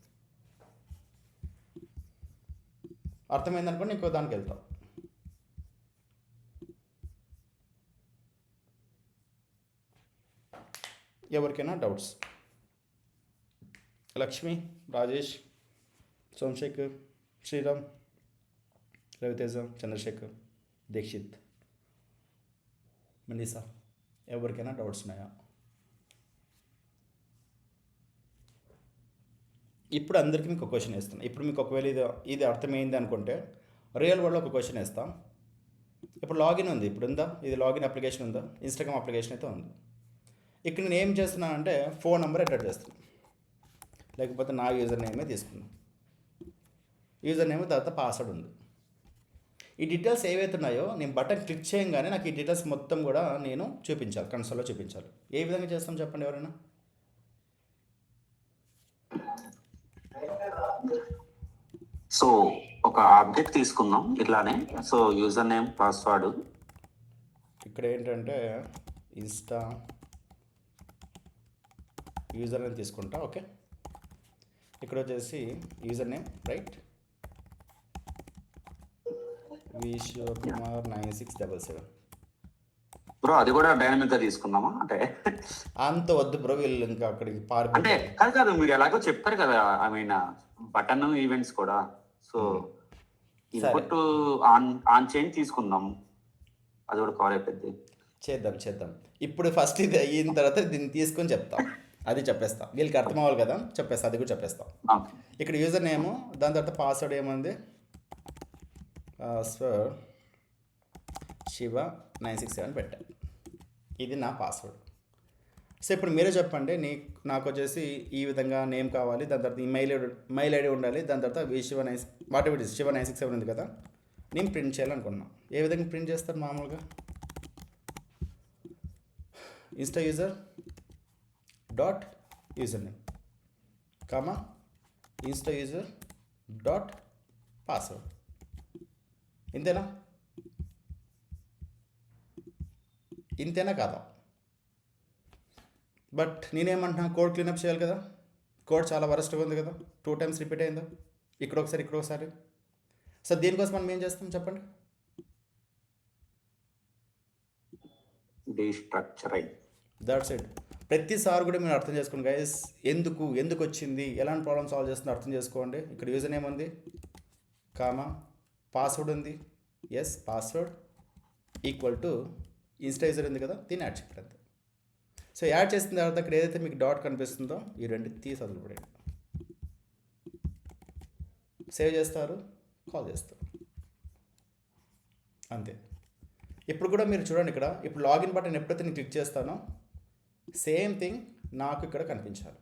అర్థమైందనుకోండి ఇంకో దానికి వెళ్తాం. ఎవరికైనా డౌట్స్? లక్ష్మి, రాజేష్, సోమశేఖర్, శ్రీరామ్, రవితేజ, చంద్రశేఖర్, దీక్షిత్, మనీసా, ఎవరికైనా డౌట్స్ ఉన్నాయా? ఇప్పుడు అందరికీ మీకు ఒక క్వశ్చన్ వేస్తాను. ఇప్పుడు మీకు ఒకవేళ ఇది అర్థమైంది అనుకుంటే రియల్ వరల్డ్లో ఒక క్వశ్చన్ వేస్తాం. ఇప్పుడు లాగిన్ ఉంది, ఇప్పుడు ఉందా? ఇది లాగిన్ అప్లికేషన్ ఉందా? ఇన్స్టాగ్రామ్ అప్లికేషన్ అయితే ఉంది. ఇక్కడ నేను ఏం చేస్తున్నాను అంటే ఫోన్ నెంబర్ ఎంటర్ చేస్తున్నాను, లేకపోతే నా యూజర్ నేమే తీసుకున్నాను. యూజర్ నేమ్ తర్వాత పాస్వర్డ్ ఉంది. ఈ డీటెయిల్స్ ఏవైతే ఉన్నాయో నేను బటన్ క్లిక్ చేయగానే నాకు ఈ డీటెయిల్స్ మొత్తం కూడా నేను చూపించాలి, కన్సోల్లో చూపించాలి. ఏ విధంగా చేస్తాం చెప్పండి ఎవరైనా? సో ఒక ఆబ్జెక్ట్ తీసుకుందాం ఇట్లానే. So user name, password. ఇక్కడ ఏంటంటే ఇన్స్టా యూజర్ నేమ్ తీసుకుంటా. ఓకే, ఇక్కడ వచ్చేసి user name right, Vishwakumar 9677. Bro అది కూడా డైనమిక్ గా తీసుకుందామా? అంటే అంత వద్దు బ్రో, వీళ్ళు ఇంకా అక్కడికి అంటే పారిపోయి. కాదు మీరు ఎలాగో చెప్పారు కదా, ఐ మీన్ బటన్ ఈవెంట్స్ కూడా. సో ఇన్పుట్ ఆన్ చేంజ్ తీసుకుందాం, అది కూడా కవర్ అయిపోద్ది. చేద్దాం. ఇప్పుడు ఫస్ట్ ఇది అయిన తర్వాత దీన్ని తీసుకొని చెప్తాం, అది చెప్పేస్తాం. వీళ్ళకి అర్థం అవ్వాలి కదా, చెప్పేస్తా, అది కూడా చెప్పేస్తాం. ఇక్కడ యూజర్ నేము, దాని తర్వాత పాస్వర్డ్ ఏముంది, పాస్వర్డ్ శివ 967 పెట్టాను. ఇది నా పాస్వర్డ్. సో ఇప్పుడు మీరే చెప్పండి, నాకు వచ్చేసి ఈ విధంగా నేమ్ కావాలి, దాని తర్వాత మెయిల్ ఐడి ఉండాలి, దాని తర్వాత శివ 967 ఉంది కదా, నేను ప్రింట్ చేయాలనుకున్నాను. ఏ విధంగా ప్రింట్ చేస్తారు మామూలుగా? Insta user dot user name comma Insta user dot password. ఇంతేనా కాదా? బట్ నేనేమంటున్నా, కోడ్ క్లీనప్ చేయాలి కదా, కోడ్ చాలా వరస్ట్గా ఉంది కదా, 2 times రిపీట్ అయిందా, ఇక్కడ ఒకసారి. సో దీనికోసం మనం ఏం చేస్తాం చెప్పండి? డీస్ట్రక్చరింగ్. That's it. ప్రతిసారి కూడా మీరు అర్థం చేసుకోండి గైస్, ఎందుకు వచ్చింది, ఎలాంటి ప్రాబ్లమ్ సాల్వ్ చేస్తుందో అర్థం చేసుకోండి. ఇక్కడ యూజర్ నేమ్ ఉంది, కామా పాస్వర్డ్ ఉంది, yes password equal to insta user ఉంది కదా, దీన్ని యాడ్ చేయాలి అంతే. సో యాడ్ చేసిన తర్వాత ఇక్కడ ఏదైతే మీకు డాట్ కనిపిస్తుందో ఈ రెండు తీసి వదిలిపడేయండి. సేవ్ చేస్తారు, కాల్ చేస్తారు, అంతే. ఇప్పుడు కూడా మీరు చూడండి, ఇక్కడ ఇప్పుడు లాగిన్ బటన్ ఎప్పుడైతే నేను క్లిక్ చేస్తానో సేమ్ థింగ్ నాకు ఇక్కడ కనిపించాలి.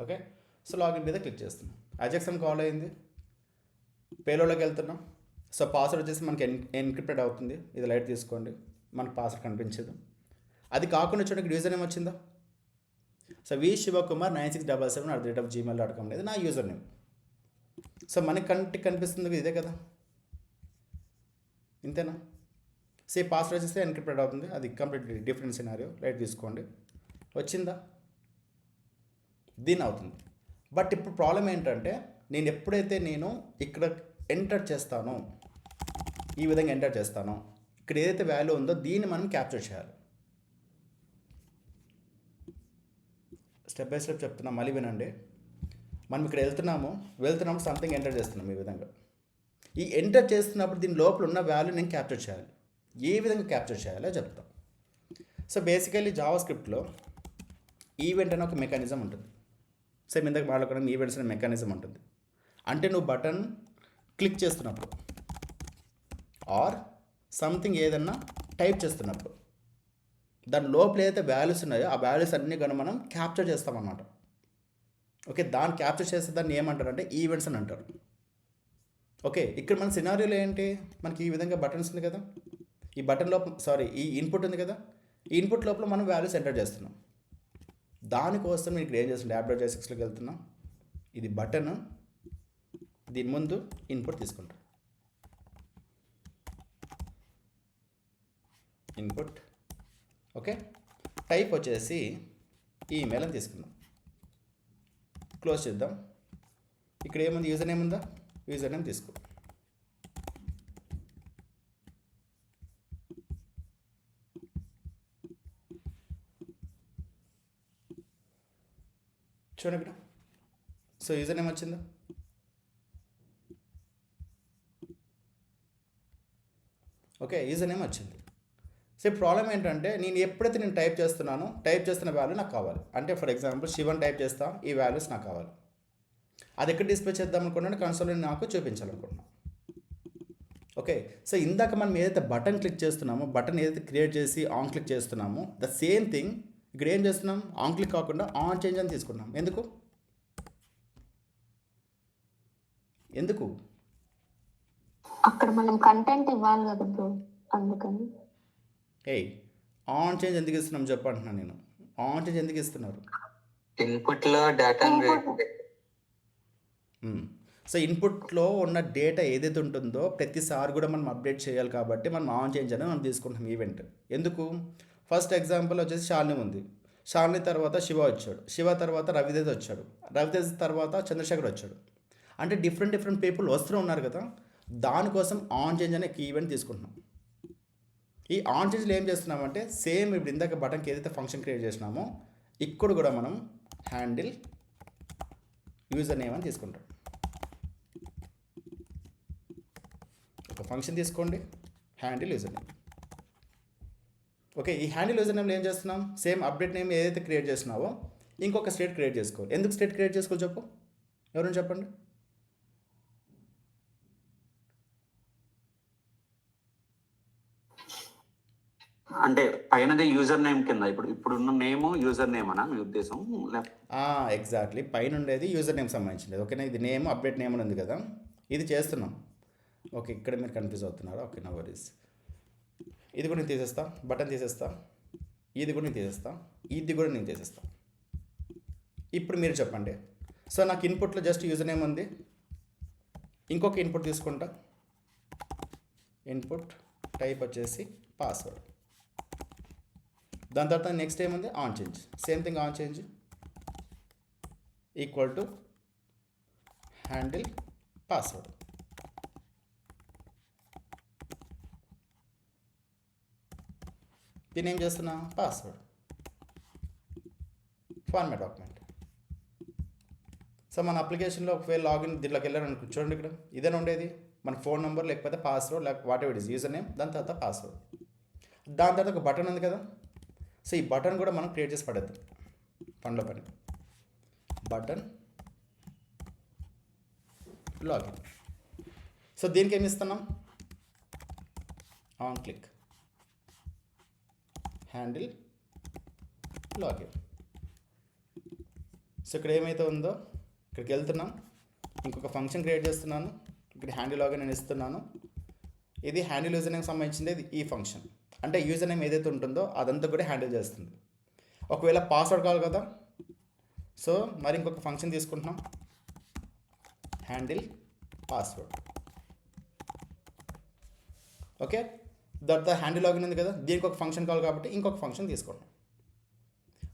ఓకే, సో లాగిన్ మీద క్లిక్ చేస్తున్నాం. అజెక్సన్ కాల్ అయింది, పేలోడ్లోకి వెళ్తున్నాం. సో పాస్వర్డ్ వచ్చేసి మనకి ఎన్క్రిప్టెడ్ అవుతుంది. ఇది లైట్ తీసుకోండి, మనకు పాస్వర్డ్ కనిపించదు. అది కాకుండా చూడండి యూజర్ నేమ్ వచ్చిందా. సో vShivakumar9677@gmail.com అనేది నా యూజర్ నేమ్. సో మనకి కంటికి కనిపిస్తుంది ఇదే కదా, ఇంతేనా. సో ఈ పాస్వర్డ్ వచ్చేస్తే ఎన్క్రిప్టెడ్ అవుతుంది, అది కంప్లీట్ డిఫరెంట్ సినారియో. లైట్ తీసుకోండి, వచ్చిందా, దీని అవుతుంది. బట్ ఇప్పుడు ప్రాబ్లం ఏంటంటే నేను ఎప్పుడైతే నేను ఇక్కడ ఎంటర్ చేస్తానో, ఈ విధంగా ఎంటర్ చేస్తానో, ఇక్కడ ఏదైతే వాల్యూ ఉందో దీన్ని మనం క్యాప్చర్ చేయాలి. స్టెప్ బై స్టెప్ చెప్తున్నాం, మళ్ళీ వినండి. మనం ఇక్కడ వెళ్తున్నప్పుడు సంథింగ్ ఎంటర్ చేస్తున్నాం ఈ విధంగా. ఈ ఎంటర్ చేస్తున్నప్పుడు దీని లోపల ఉన్న వాల్యూ నేను క్యాప్చర్ చేయాలి. ఏ విధంగా క్యాప్చర్ చేయాలో చెప్తాం. సో బేసికల్లీ జావా స్క్రిప్ట్లో ఈవెంట్ అనే ఒక మెకానిజం ఉంటుంది. సేమ్ ఇందాక మాట్లాడుకోవడం ఈవెంట్స్ అనే మెకానిజం ఉంటుంది. అంటే నువ్వు బటన్ క్లిక్ చేస్తున్నప్పుడు ఆర్ సంథింగ్ ఏదన్నా టైప్ చేస్తున్నప్పుడు దాని లోపల ఏదైతే వాల్యూస్ ఉన్నాయో ఆ వాల్యూస్ అన్నీ కానీ మనం క్యాప్చర్ చేస్తామన్నమాట. ఓకే, దాన్ని క్యాప్చర్ చేస్తే దాన్ని ఏమంటారు అంటే ఈవెంట్స్ అని అంటారు. ఓకే, ఇక్కడ మన సినారియోలో ఏంటి, మనకి ఈ విధంగా బటన్స్ ఉంది కదా, ఈ బటన్ లోపల ఈ ఇన్పుట్ ఉంది కదా, ఈ ఇన్పుట్ లోపల మనం వాల్యూస్ ఎంటర్ చేస్తున్నాం. దానికోసం నేను ఇక్కడ ఏం చేస్తున్నాను, app.jsxలోకి వెళ్తున్నాం. ఇది బటన్, దీని ముందు ఇన్పుట్ తీసుకుంటాం. ఇన్పుట్ ఓకే, టైప్ వచ్చేసి ఈమెయిల్ అని తీసుకుందాం. క్లోజ్ చేద్దాం. ఇక్కడ ఏముంది, యూజర్ నేమ్ ఉందా, యూజర్ నేమ్ తీసుకో. చూడండి ఇక్కడ. సో యూజర్ నేమ్ వచ్చిందా. ఓకే, యూజర్ నేమ్ వచ్చింది. సో ప్రాబ్లం ఏంటంటే నేను ఎప్పుడైతే నేను టైప్ చేస్తున్న వాల్యూ నాకు కావాలి. అంటే ఫర్ ఎగ్జాంపుల్ శివన్ టైప్ చేస్తా, ఈ వాల్యూస్ నాకు కావాలి. అది ఎక్కడ డిస్ప్లే చేద్దాం అనుకున్నాను, కన్సోల్లో నాకు చూపించాలనుకుంటున్నాను. ఓకే, సో ఇందాక మనం ఏదైతే బటన్ క్లిక్ చేస్తున్నామో, బటన్ ఏదైతే క్రియేట్ చేసి ఆన్ క్లిక్ చేస్తున్నామో ద సేమ్ థింగ్ ఇక్కడ ఏం చేస్తున్నాం, ఆన్ క్లిక్ కాకుండా ఆన్ చేంజ్ అని తీసుకున్నాం. ఎందుకు అక్కడ మనం కంటెంట్ ఇవ్వాలి కదా బ్రో, అందుకని. ఆన్ చేంజ్ ఎందుకు ఇస్తున్నాం చెప్పంటున్నాను నేను. ఆన్ చేంజ్ ఎందుకు ఇస్తున్నారు, ఇన్పుట్ లో డేటా సో ఇన్పుట్లో ఉన్న డేటా ఏదైతే ఉంటుందో ప్రతిసారి కూడా మనం అప్డేట్ చేయాలి కాబట్టి మనం ఆన్ చేంజ్ అనేది మనం తీసుకుంటాం ఈవెంట్. ఎందుకు, ఫస్ట్ ఎగ్జాంపుల్ వచ్చేసి శాలిని ఉంది, శాలిని తర్వాత శివ వచ్చాడు, శివ తర్వాత రవితేజ్ వచ్చాడు, రవితేజ్ తర్వాత చంద్రశేఖర్ వచ్చాడు. అంటే డిఫరెంట్ పీపుల్ వస్తూ ఉన్నారు కదా, దానికోసం ఆన్ చేంజ్ అనే ఈవెంట్ తీసుకుంటున్నాం. ఈ ఆన్ చేంజ్లో ఏం చేస్తున్నామంటే సేమ్ ఇప్పుడు ఇందాక బటన్కి ఏదైతే ఫంక్షన్ క్రియేట్ చేసినామో ఇక్కడ కూడా మనం హ్యాండిల్ యూజర్ నేమ్ అని తీసుకుంటాం. ఒక ఫంక్షన్ తీసుకోండి, హ్యాండిల్ యూజర్ నేమ్. ఓకే, ఈ హ్యాండిల్ యూజర్ నేమ్లో ఏం చేస్తున్నాం, సేమ్ అప్డేట్ నేమ్ ఏదైతే క్రియేట్ చేసినావో ఇంకొక స్టేట్ క్రియేట్ చేసుకోవాలి. ఎందుకు స్టేట్ క్రియేట్ చేసుకోవాలి చెప్పు, ఎవరైనా చెప్పండి. అంటే పైనదే యూజర్ నేమ్ కింద ఇప్పుడున్న నేమ్ యూజర్ నేమ్ అనా మీ ఉద్దేశం? ఎగ్జాక్ట్లీ, పైన ఉండేది యూజర్ నేమ్ సంబంధించింది. ఓకేనా, ఇది నేమ్ అప్డేట్ నేమ్ అని ఉంది కదా, ఇది చేస్తున్నాం. ఓకే, ఇక్కడ మీరు కన్ఫ్యూజ్ అవుతున్నారు. Okay, no worries. ఇది కూడా నేను తీసేస్తా, బటన్ తీసేస్తా, ఇది కూడా నేను తీసేస్తా, ఇది కూడా నేను తీసేస్తా. ఇప్పుడు మీరు చెప్పండి. సో నాకు ఇన్పుట్లో జస్ట్ యూజర్ నేమ్ ఉంది, ఇంకొక ఇన్పుట్ తీసుకుంటా, ఇన్పుట్ టైప్ వచ్చేసి పాస్వర్డ్. దాని తర్వాత నెక్స్ట్ ఏముంది, on change. Same thing, on change equal to handle password. దీన్ని ఏం చేస్తున్నా, పాస్వర్డ్ ఫార్మాట్ డాక్యుమెంట్. సో మన అప్లికేషన్లో ఒకవేళ లాగిన్ దీంట్లోకి వెళ్ళారనుకో, చూడండి ఇక్కడ ఇదేనా ఉండేది, మన ఫోన్ నెంబర్ లేకపోతే పాస్వర్డ్ లేకపోతే what ever it is, user name, దాని తర్వాత పాస్వర్డ్. దాని తర్వాత ఒక బటన్ ఉంది కదా, సో ఈ బటన్ కూడా మనం క్రియేట్ చేసి పడేద్దాం పనిలో పని. Button login. సో దీనికి ఏమి ఇస్తున్నాం, on click handle login. So ఇక్కడ ఏమైతే ఉందో ఇక్కడికి వెళ్తున్నాం, ఇంకొక ఫంక్షన్ క్రియేట్ చేస్తున్నాను, ఇక్కడ హ్యాండిల్ లాగిన్ నేను ఇస్తున్నాను. ఇది హ్యాండిల్ యూజర్ నేమ్కి సంబంధించింది, ఇది ఈ ఫంక్షన్. అంటే యూజర్ నేమ్ ఏదైతే ఉంటుందో అదంతా కూడా హ్యాండిల్ చేస్తుంది. ఒకవేళ పాస్వర్డ్ కావాలి కదా, సో మరి ఇంకొక ఫంక్షన్ తీసుకుంటున్నాం, హ్యాండిల్ పాస్వర్డ్. ఓకే, తర్వాత హ్యాండిల్ లాగిన్ ఉంది కదా, దీనికి ఒక ఫంక్షన్ కావాలి కాబట్టి ఇంకొక ఫంక్షన్ తీసుకుంటాం.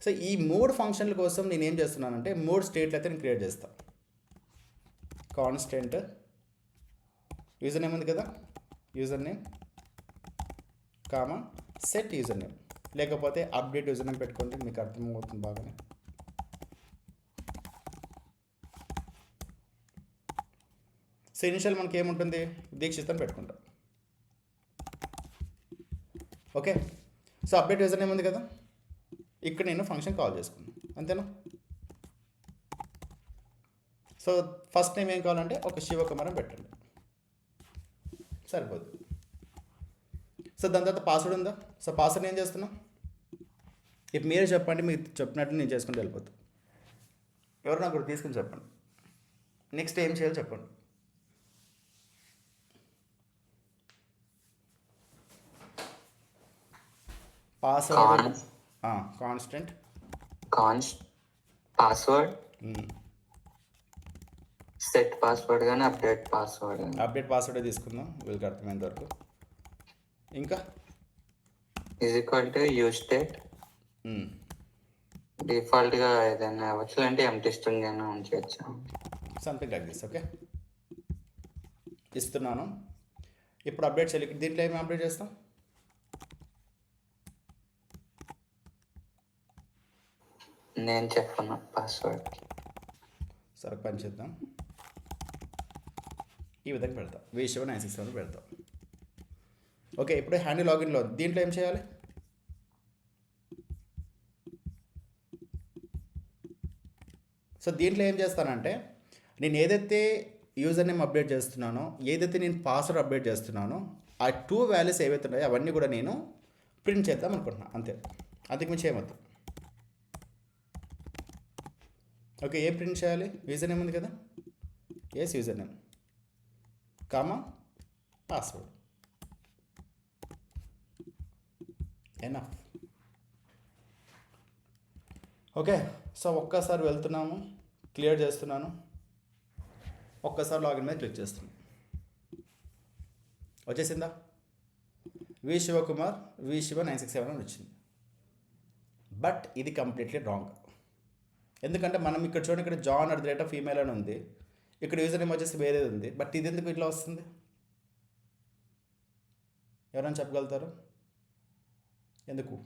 సో ఈ 3 ఫంక్షన్ల కోసం నేను ఏం చేస్తున్నానంటే 3 స్టేట్లు అయితే నేను క్రియేట్ చేస్తాను. కాన్స్టెంట్ యూజర్ నేమ్ ఉంది కదా, user name comma set user name, లేకపోతే అప్డేట్ యూజర్ నేమ్ పెట్టుకోండి, మీకు అర్థమవుతుంది బాగానే. సో ఇనిషియల్ మనకి ఏముంటుంది, దీక్షిత్ అని పెట్టుకుంటాం. Okay, so update user name ఉంది కదా, ఇక్కడ నేను ఫంక్షన్ కాల్ చేసుకున్నాను, అంతేనా. సో ఫస్ట్ నేమ్ ఏం కావాలంటే ఒక శివకుమారం పెట్టండి, సరిపోద్ది. సో దాని తర్వాత పాస్వర్డ్ ఉందా, సో పాస్వర్డ్ ఏం చేస్తున్నా, ఇప్పుడు మీరే చెప్పండి, మీకు చెప్పినట్టు నేను చేసుకుంటూ వెళ్ళిపోతాను. ఎవరు నాకు తీసుకుని చెప్పండి, నెక్స్ట్ ఏం చేయాలో చెప్పండి. Password constant password, set password కానీ అప్డేట్ పాస్వర్డ్. అప్డేట్ పాస్వర్డ్ తీసుకుందాం వీళ్ళకి అర్థమైనంత వరకు. ఇంకా is equal to use state, డిఫాల్ట్గా ఏదైనా అవ్వచ్చు, అంటే ఎంటీ స్ట్రింగ్ అయినా ఉంచవచ్చు, సంథింగ్ లైక్ దిస్. ఓకే, ఇస్తున్నాను. ఇప్పుడు అప్డేట్ చేయాలి, దీంట్లో ఏమి అప్డేట్ చేస్తాం, నేను చెప్పను పాస్వర్డ్. సరే పని చేద్దాం, ఈ విధంగా పెడతాం, V796 పెడతాం. ఓకే, ఇప్పుడు హ్యాండిల్ లాగిన్లో దీంట్లో ఏం చేయాలి, సో దీంట్లో ఏం చేస్తానంటే నేను ఏదైతే యూజర్ నేమ్ అప్డేట్ చేస్తున్నానో, ఏదైతే నేను పాస్వర్డ్ అప్డేట్ చేస్తున్నానో, ఆ 2 వాల్యూస్ ఏవైతే ఉన్నాయో అవన్నీ కూడా నేను ప్రింట్ చేద్దాం అనుకుంటున్నాను, అంతే, అంతకుమించి ఏమవుతుంది. ఓకే, ఏం ప్రింట్ చేయాలి, యూజర్ నేమ్ ఉంది కదా, yes user name comma password, enough. Okay, so ఒక్కసారి వెళ్తున్నాము, క్లియర్ చేస్తున్నాను, ఒక్కసారి లాగిన్ మీద క్లిక్ చేస్తున్నాను, వచ్చేసిందా, వి శివకుమార్ V796 అని వచ్చింది. బట్ ఇది కంప్లీట్లీ రాంగ్, ఎందుకంటే మనం ఇక్కడ చూడండి, ఇక్కడ John@ఫీమేల్ అని ఉంది, ఇక్కడ యూజర్ నేమ్ వచ్చేసి వేరేది ఉంది, బట్ ఇది ఎందుకు ఇట్లా వస్తుంది, ఎవరైనా చెప్పగలుగుతారు ఎందుకు?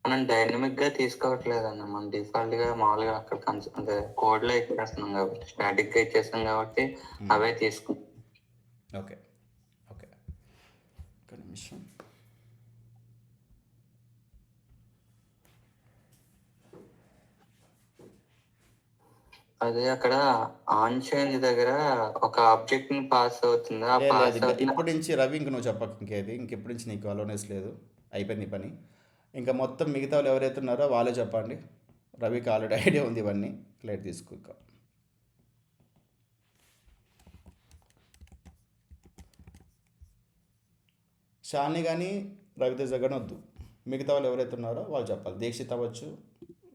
మనం డైనమిక్ గా తీసుకోవట్లేదన్న, మనం డిఫాల్ట్ గా మామూలుగా అక్కడ అంటే కోడ్ లో ఇచ్చేస్తున్నాం కాబట్టి, స్టాటిక్ గా ఇచ్చేస్తాం కాబట్టి అవే తీసుకుంటాం. ఓకే ఓకే, ఒక నిమిషం. అదే అక్కడ ఆన్ చేంజ్ దగ్గర ఒక ఆబ్జెక్ట్ ని పాస్ అవుతుందా, ఆ లేదు, పాస్ ఇంకా అవుతున్న ఇప్పటి నుంచి రవి ఇంక నువ్వు చెప్పకు, ఇంకేది ఇంకెప్పటి నుంచి నీకు అలోనెస్ లేదు, అయిపోయింది ఈ పని. ఇంకా మొత్తం మిగతా వాళ్ళు ఎవరైతే ఉన్నారో వాళ్ళే చెప్పండి, రవికి ఆల్రెడీ ఐడియా ఉంది ఇవన్నీ, లైట్ తీసుకో. ఇంకా షాన్ని కానీ రవితేజ కానీ వద్దు, మిగతా వాళ్ళు ఎవరైతే ఉన్నారో వాళ్ళు చెప్పాలి, దీక్షిత్ అవ్వచ్చు,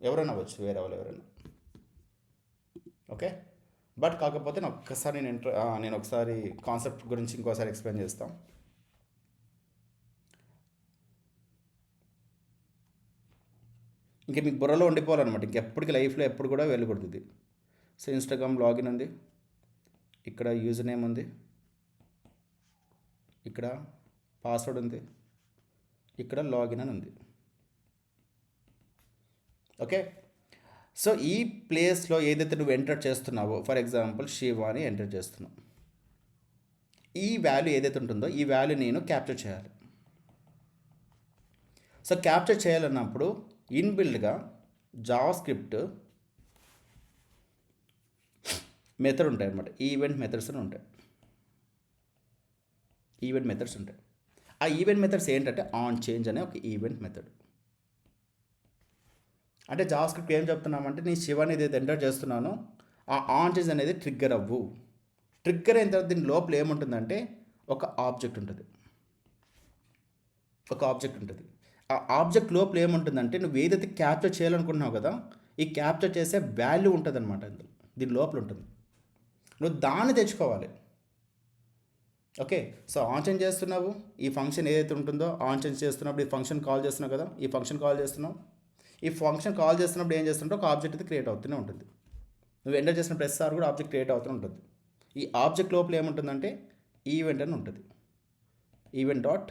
ఎవరైనా అవ్వచ్చు, వేరే వాళ్ళు ఎవరైనా. ఓకే, బట్ కాకపోతే నేను ఒకసారి కాన్సెప్ట్ గురించి ఇంకోసారి ఎక్స్ప్లెయిన్ చేస్తాం. ఇంక మీకు బుర్రలో ఉండిపోవాలన్నమాట, ఇంకెప్పటికీ లైఫ్లో ఎప్పుడు కూడా వెళ్ళకూడదు ఇది. సో ఇన్స్టాగ్రామ్ లాగిన్ ఉంది, ఇక్కడ యూజర్ నేమ్ ఉంది, ఇక్కడ పాస్వర్డ్ ఉంది, ఇక్కడ లాగిన్ అని ఉంది. ఓకే, సో ఈ ప్లేస్లో ఏదైతే నువ్వు ఎంటర్ చేస్తున్నావో, ఫర్ ఎగ్జాంపుల్ శివ అని ఎంటర్ చేస్తున్నావు, ఈ వాల్యూ ఏదైతే ఉంటుందో ఈ వాల్యూ నేను క్యాప్చర్ చేయాలి. సో క్యాప్చర్ చేయాలన్నప్పుడు ఇన్బిల్డ్గా జావాస్క్రిప్ట్ మెథడ్ ఉంటాయి అన్నమాట, ఈవెంట్ మెథడ్స్ అని ఉంటాయి, ఈవెంట్ మెథడ్స్ ఉంటాయి. ఆ ఈవెంట్ మెథడ్స్ ఏంటంటే ఆన్ చేంజ్ అనే ఒక ఈవెంట్ మెథడ్. అంటే జావాస్క్రిప్ట్ ఏం చెప్తున్నామంటే నేను శివ అనేది ఏదైతే ఎంటర్ చేస్తున్నానో ఆ ఆన్ చేంజ్ అనేది ట్రిగ్గర్ అవ్వు. ట్రిగ్గర్ అయిన తర్వాత దీని లోపల ఏముంటుందంటే ఒక ఆబ్జెక్ట్ ఉంటుంది. ఆ ఆబ్జెక్ట్ లోపల ఏముంటుందంటే నువ్వు ఏదైతే క్యాప్చర్ చేయాలనుకుంటున్నావు కదా, ఈ క్యాప్చర్ చేసే వాల్యూ ఉంటుంది అనమాట. దీని లోపల ఉంటుంది. నువ్వు దాన్ని తెచ్చుకోవాలి. ఓకే, సో ఆన్ చేంజ్ చేస్తున్నావు, ఈ ఫంక్షన్ ఏదైతే ఉంటుందో ఆన్ చేంజ్ చేస్తున్నప్పుడు ఈ ఫంక్షన్ కాల్ చేస్తున్నావు కదా, ఈ ఫంక్షన్ కాల్ చేస్తున్నావు. ఈ ఫంక్షన్ కాల్ చేస్తున్నప్పుడు ఏం చేస్తుంటే ఒక ఆబ్జెక్ట్ అయితే క్రియేట్ అవుతూనే ఉంటుంది. నువ్వు ఎంటర్ చేసిన ప్రతిసారి కూడా ఆబ్జెక్ట్ క్రియేట్ అవుతూనే ఉంటుంది. ఈ ఆబ్జెక్ట్ లోపల ఏముంటుందంటే ఈవెంట్ అని ఉంటుంది. Event dot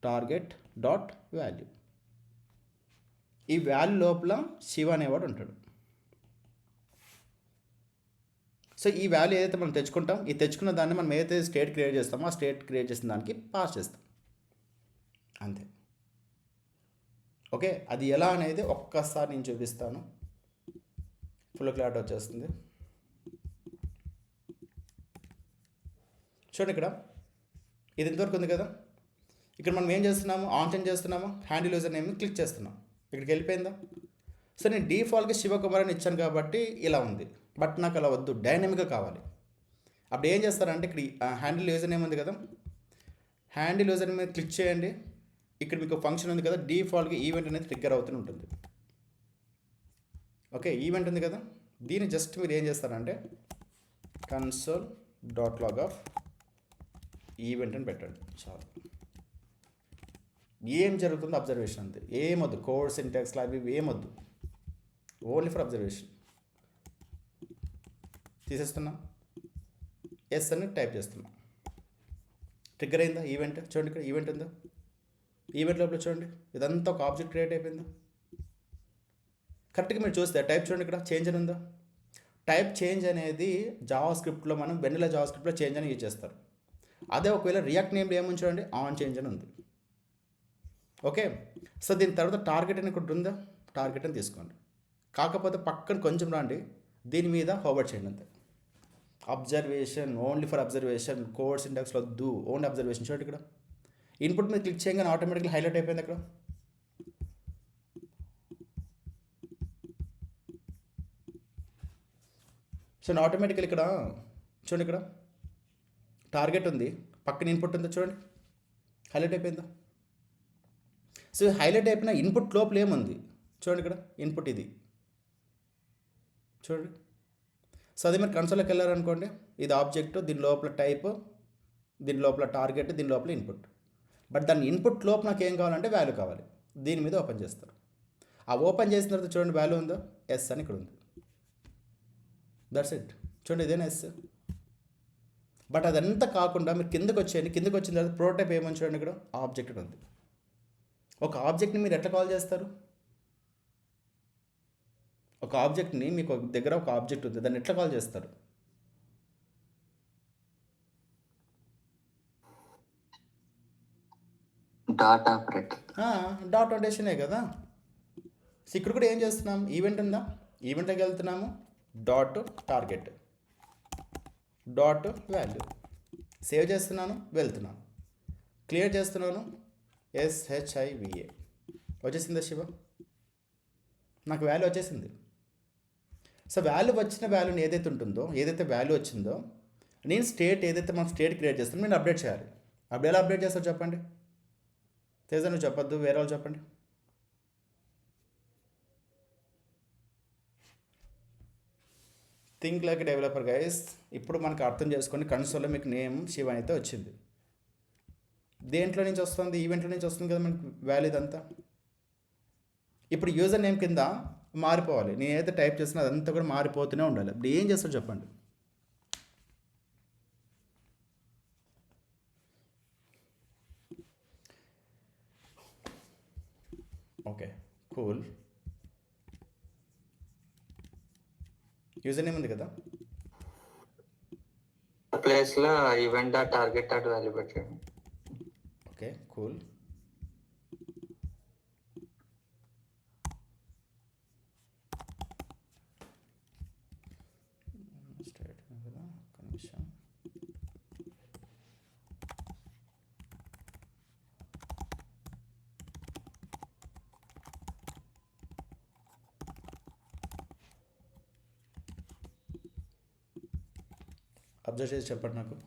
target dot value. ఈ వాల్యూ లోపల శివ అనేవాడు ఉంటాడు. సో ఈ వాల్యూ ఏదైతే మనం తెచ్చుకుంటాం, ఈ తెచ్చుకున్న దాన్ని మనం ఏదైతే స్టేట్ క్రియేట్ చేస్తామో ఆ స్టేట్ క్రియేట్ చేసిన దానికి పాస్ చేస్తాం, అంతే. ఓకే, అది ఎలా అనేది ఒక్కసారి నేను చూపిస్తాను. ఫుల్ క్లారిటీ వచ్చేస్తుంది. చూడండి, ఇక్కడ ఇది ఇంతవరకు ఉంది కదా. ఇక్కడ మనం ఏం చేస్తున్నాము, ఆన్ చేంజ్ చేస్తున్నాము, హ్యాండిల్ యూజర్ నేమ్ క్లిక్ చేస్తున్నాం. ఇక్కడికి వెళ్ళిపోయిందా? సో నేను డిఫాల్ట్గా శివకుమార్ అని ఇచ్చాను కాబట్టి ఇలా ఉంది. బట్ నాకు అలా వద్దు, డైనమిక్గా కావాలి. అప్పుడు ఏం చేస్తారంటే ఇక్కడ హ్యాండిల్ యూజర్ నేమ్ ఉంది కదా, హ్యాండిల్ యూజర్ నేమ్ మీద క్లిక్ చేయండి. ఇక్కడ మీకు ఫంక్షన్ ఉంది కదా, డిఫాల్ట్గా ఈవెంట్ అనేది ట్రిగ్గర్ అవుతూనే ఉంటుంది. ఓకే, ఈవెంట్ ఉంది కదా, దీన్ని జస్ట్ మీరు ఏం చేస్తారంటే console dot log of event అని పెట్టండి చాలు. ఏం జరుగుతుందో అబ్జర్వేషన్ అంతే, ఏమొద్దు కోడ్ సింటాక్స్ అవి ఏమొద్దు, ఓన్లీ ఫర్ అబ్జర్వేషన్. తీసేస్తున్నా, ఎస్ అని టైప్ చేస్తున్నా. ట్రిగ్గర్ అయిందా ఈవెంట్? చూడండి ఇక్కడ ఈవెంట్ ఉందా, ఈవెంట్ లోపల చూడండి ఇదంతా ఒక ఆబ్జెక్ట్ క్రియేట్ అయిపోయిందా. కరెక్ట్గా మీరు చూస్తే టైప్ చూడండి, ఇక్కడ చేంజ్ అని ఉందా. టైప్ చేంజ్ అనేది జావా స్క్రిప్ట్లో మనం వెనిలా జావా స్క్రిప్ట్లో చేంజ్ అని యూజ్ చేస్తారు. అదే ఒకవేళ రియాక్ట్ నేమ్లో ఏముంది చూడండి, ఆన్ చేంజ్ అని ఉంది. ఓకే, సో దీని తర్వాత టార్గెట్ అని ఒకటి ఉందా, టార్గెట్ అని తీసుకోండి. కాకపోతే పక్కన కొంచెం రాండి, దీని మీద హోవర్డ్ చేయండి అంతే. Observation, only for observation, code సింటాక్స్లో వద్దు, ఓన్లీ అబ్జర్వేషన్. చూడండి ఇక్కడ ఇన్పుట్ మీద క్లిక్ చేయగానే ఆటోమేటిక్గా హైలైట్ అయిపోయింది అక్కడ. సో ఆటోమేటికల్ ఇక్కడ చూడండి, ఇక్కడ టార్గెట్ ఉంది, పక్కన ఇన్పుట్ ఉందా చూడండి, హైలైట్ అయిపోయిందా. సో హైలైట్ అయిపోయిన ఇన్పుట్ లోపల ఏముంది చూడండి, ఇక్కడ ఇన్పుట్ ఇది చూడండి. సో అదే మీరు కన్సోల్లోకి వెళ్ళారనుకోండి, ఇది ఆబ్జెక్ట్, దీని లోపల టైప్, దీని లోపల టార్గెట్, దీని లోపల ఇన్పుట్. బట్ దాని ఇన్పుట్ లోపల నాకు ఏం కావాలంటే వాల్యూ కావాలి. దీని మీద ఓపెన్ చేస్తారు. ఆ ఓపెన్ చేసిన తర్వాత చూడండి వాల్యూ ఉందో, ఎస్ అని ఇక్కడ ఉంది. That's it. చూడండి ఇదేనా ఎస్. బట్ అదంతా కాకుండా మీరు కిందకు వచ్చేయండి. కిందకు వచ్చిన తర్వాత ప్రోటోటైప్ ఏమని చూడండి, ఇక్కడ ఆబ్జెక్ట్ ఉంది. ఒక ఆబ్జెక్ట్ని మీరు ఎట్లా కాల్ చేస్తారు? ఒక ఆబ్జెక్ట్ని మీకు దగ్గర ఒక ఆబ్జెక్ట్ ఉంది, దాన్ని ఎట్లా కాల్ చేస్తారు? Dot operator. డాట్ రొటేషనే కదా. సో ఇక్కడ కూడా ఏం చేస్తున్నాం, ఈవెంట్ ఉందా, ఈవెంట్లోకి వెళ్తున్నాము, dot target, dot value, save చేస్తున్నాను, వెళ్తున్నాను, క్లియర్ చేస్తున్నాను, SHIVA వచ్చేసిందా శివ, నాకు వాల్యూ వచ్చేసింది. సో వాల్యూ వచ్చిన వాల్యూని ఏదైతే ఉంటుందో, ఏదైతే వాల్యూ వచ్చిందో, నేను స్టేట్ ఏదైతే మనం స్టేట్ క్రియేట్ చేస్తానో నేను అప్డేట్ చేయాలి. అప్పుడు ఎలా అప్డేట్ చేస్తారో చెప్పండి. తేజ నువ్వు చెప్పొద్దు, వేరే వాళ్ళు చెప్పండి. Think like developer guys. ఇప్పుడు మనకు అర్థం చేసుకోండి, కన్సోల్లో మీకు నేమ్ శివ అయితే వచ్చింది. దేంట్లో నుంచి వస్తుంది, ఈవెంట్లో నుంచి వస్తుంది కదా మనకి వాల్యూ ఇదంతా. ఇప్పుడు యూజర్ నేమ్ కింద మారిపోవాలి, నేను ఏదైతే టైప్ చేస్తున్నా అదంతా కూడా మారిపోతూనే ఉండాలి. ఇప్పుడు ఏం చేస్తారో చెప్పండి. ఓకే కూల్, యూజర్ నేమ్ ఉంది కదా, ప్లేస్ లో event dot target dot value పెట్టండి. Okay cool. కదా ఒక్క నిమిషం. అబ్జర్వ్ చేసి చెప్పండి నాకు.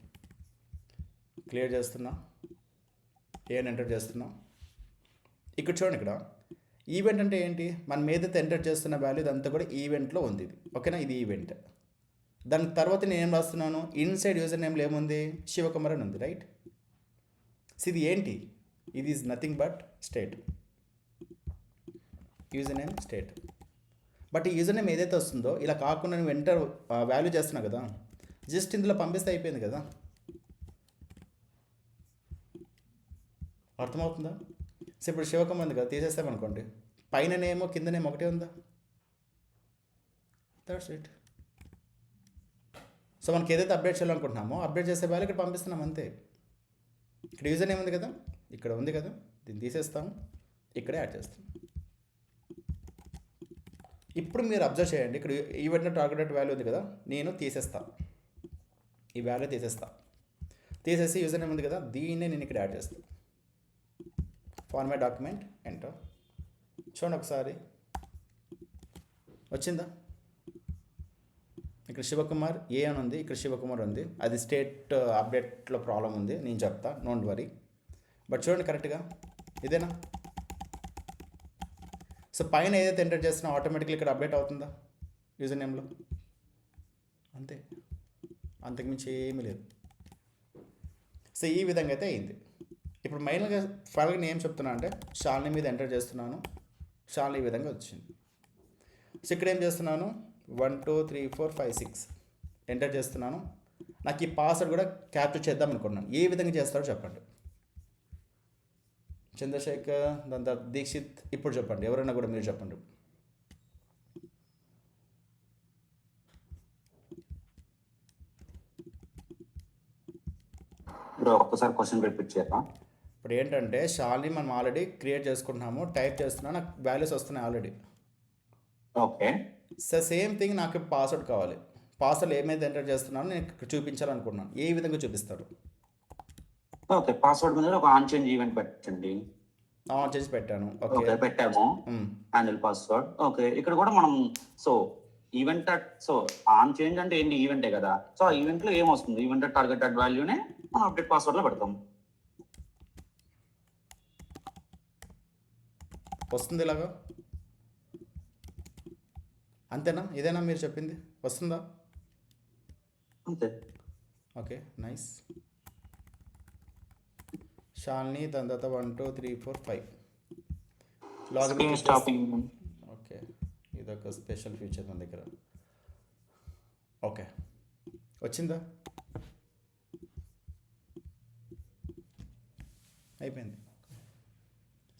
క్లియర్ చేస్తున్నా, ఏం ఎంటర్ చేస్తున్నా. ఇక్కడ చూడండి, ఇక్కడ ఈవెంట్ అంటే ఏంటి? మనం ఏదైతే ఎంటర్ చేస్తున్న వాల్యూ ఇదంతా కూడా ఈవెంట్లో ఉంది ఇది. ఓకేనా, ఇది ఈవెంట్. దాని తర్వాత నేను ఏం రాస్తున్నాను? ఇన్సైడ్ యూజర్ నేమ్లో ఏముంది? శివకుమార్ అని ఉంది, రైట్? సో ఇది ఏంటి? ఇది is nothing but state, user name state. But ఈ యూజర్ నేమ్ ఏదైతే వస్తుందో ఇలా కాకుండా నువ్వు ఎంటర్ వాల్యూ చేస్తున్నావు కదా, జస్ట్ ఇందులో పంపిస్తే అయిపోయింది కదా. అర్థమవుతుందా? సో ఇప్పుడు శివకుమార్ ఉంది కదా, తీసేస్తామనుకోండి, పైన నేమో కింద నేమ్ ఒకటే ఉందా? That's it. సో మనకి ఏదైతే అప్డేట్ చేయాలనుకుంటున్నామో అప్డేట్ చేసే వాల్యూ ఇక్కడ పంపిస్తున్నాం అంతే. ఇక్కడ యూజర్ నేమ్ ఉంది కదా, ఇక్కడ ఉంది కదా, దీన్ని తీసేస్తాం, ఇక్కడే యాడ్ చేస్తాం. ఇప్పుడు మీరు అబ్జర్వ్ చేయండి, ఇక్కడ ఈవెంట్ టార్గెటెడ్ వాల్యూ ఉంది కదా, నేను తీసేస్తా, ఈ వాల్యూ తీసేసి యూజర్ నేమ్ ఉంది కదా, దీన్నే నేను ఇక్కడ యాడ్ చేస్తాను. Format document enter. చూడండి ఒకసారి, వచ్చిందా? ఇక్కడ శివకుమార్ ఏ అని ఉంది, ఇక్కడ శివకుమార్ ఉంది. అది స్టేట్ అప్డేట్లో ప్రాబ్లం ఉంది, నేను చెప్తా, డోంట్ వరీ. బట్ చూడండి కరెక్ట్గా ఇదేనా? సో పైన ఏదైతే ఎంటర్ చేస్తున్నా ఆటోమేటిక్లీ ఇక్కడ అప్డేట్ అవుతుందా యూజర్ నేమ్లో? అంతే, అంతకుమించి ఏమీ లేదు. సో ఈ విధంగా అయితే అయింది. ఇప్పుడు మెయిన్గా ఫైనల్గా నేను ఏం చెప్తున్నా అంటే, షాల్ని మీద ఎంటర్ చేస్తున్నాను, షాల్ని ఈ విధంగా వచ్చింది. సో ఇక్కడ ఏం చేస్తున్నాను, 1 2 3 4 5 6 ఎంటర్ చేస్తున్నాను. నాకు ఈ పాస్వర్డ్ కూడా క్యాప్చర్ చేద్దాం అనుకున్నాను. ఏ విధంగా చేస్తారో చెప్పండి. చంద్రశేఖర్, దాని తర్వాత దీక్షిత్. ఇప్పుడు చెప్పండి, ఎవరైనా కూడా మీరు చెప్పండి. ఒక్కసారి క్వశ్చన్ రిపీట్ చేయరా? ఇప్పుడు ఏంటంటే షాల్ని మనం ఆల్రెడీ క్రియేట్ చేసుకుంటున్నాము, టైప్ చేస్తున్నాను, నాకు వాల్యూస్ వస్తున్నాయి already. Okay, so same thing నాకు పాస్వర్డ్ కావాలి. పాస్వర్డ్ ఏమైతే ఎంటర్ చేస్తున్నానో నేను ఇక్కడ చూపించాలనుకున్నాను. ఏ విధంగా చూపిస్తారు? ఓకే. పాస్వర్డ్ మీద ఒక ఆన్ చేంజ్ ఈవెంట్ పెట్టండి. ఆన్ చేసి పెట్టాను. ఓకే, ఓకే, పెట్టాము హ్యాండిల్ పాస్వర్డ్. ఓకే, ఇక్కడ కూడా మనం so event so on change అంటే ఏంటి? ఈవెంటే కదా. సో ఆ ఈవెంట్ లో ఏమొస్తుంది? ఈవెంట్ టార్గెటెడ్ వాల్యూనే మనం అప్డేట్ పాస్వర్డ్ లో పెడతాం. వస్తుంది ఇలాగా, అంతేనా? ఇదేనా మీరు చెప్పింది? వస్తుందా? అంతే. Okay, nice. షాల్ని, దాని తర్వాత 1 2 3 4 5 లాగిన్ స్టాపింగ్. ఓకే, ఇదొక స్పెషల్ ఫీచర్ మన దగ్గర. ఓకే, వచ్చిందా? అయిపోయింది.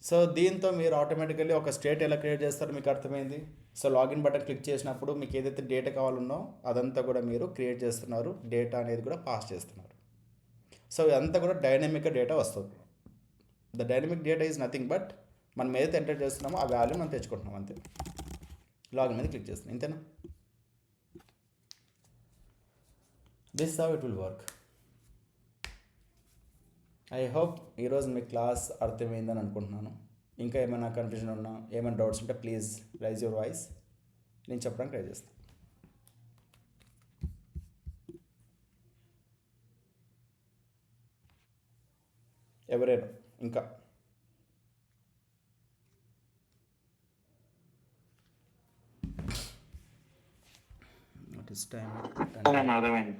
సో దీంతో మీరు ఆటోమేటికల్లీ ఒక స్టేట్ ఎలా క్రియేట్ చేస్తారో మీకు అర్థమైంది. సో లాగిన్ బటన్ క్లిక్ చేసినప్పుడు మీకు ఏదైతే డేటా కావాలన్నో అదంతా కూడా మీరు క్రియేట్ చేస్తున్నారు, డేటా అనేది కూడా పాస్ చేస్తున్నారు. సో ఇదంతా కూడా డైనమిక్గా డేటా వస్తుంది. The dynamic data is nothing but మనం ఏదైతే ఎంటర్ చేస్తున్నామో ఆ వాల్యూ మనం తెచ్చుకుంటున్నాం అంతే. లాగిన్ మీద క్లిక్ చేస్తున్నాం, ఇంతేనా? This how it will work. I hope ఈరోజు మీ క్లాస్ అర్థమైందని అనుకుంటున్నాను. ఇంకా ఏమైనా కన్ఫ్యూజన్ ఉన్నా, ఏమైనా డౌట్స్ ఉంటే ప్లీజ్ రైజ్ యువర్ వాయిస్, నేను చెప్పడానికి ట్రై చేస్తాను. ఎవరైనా ఇంకా వాట్ ఇస్ టైం? అర్థమైంది.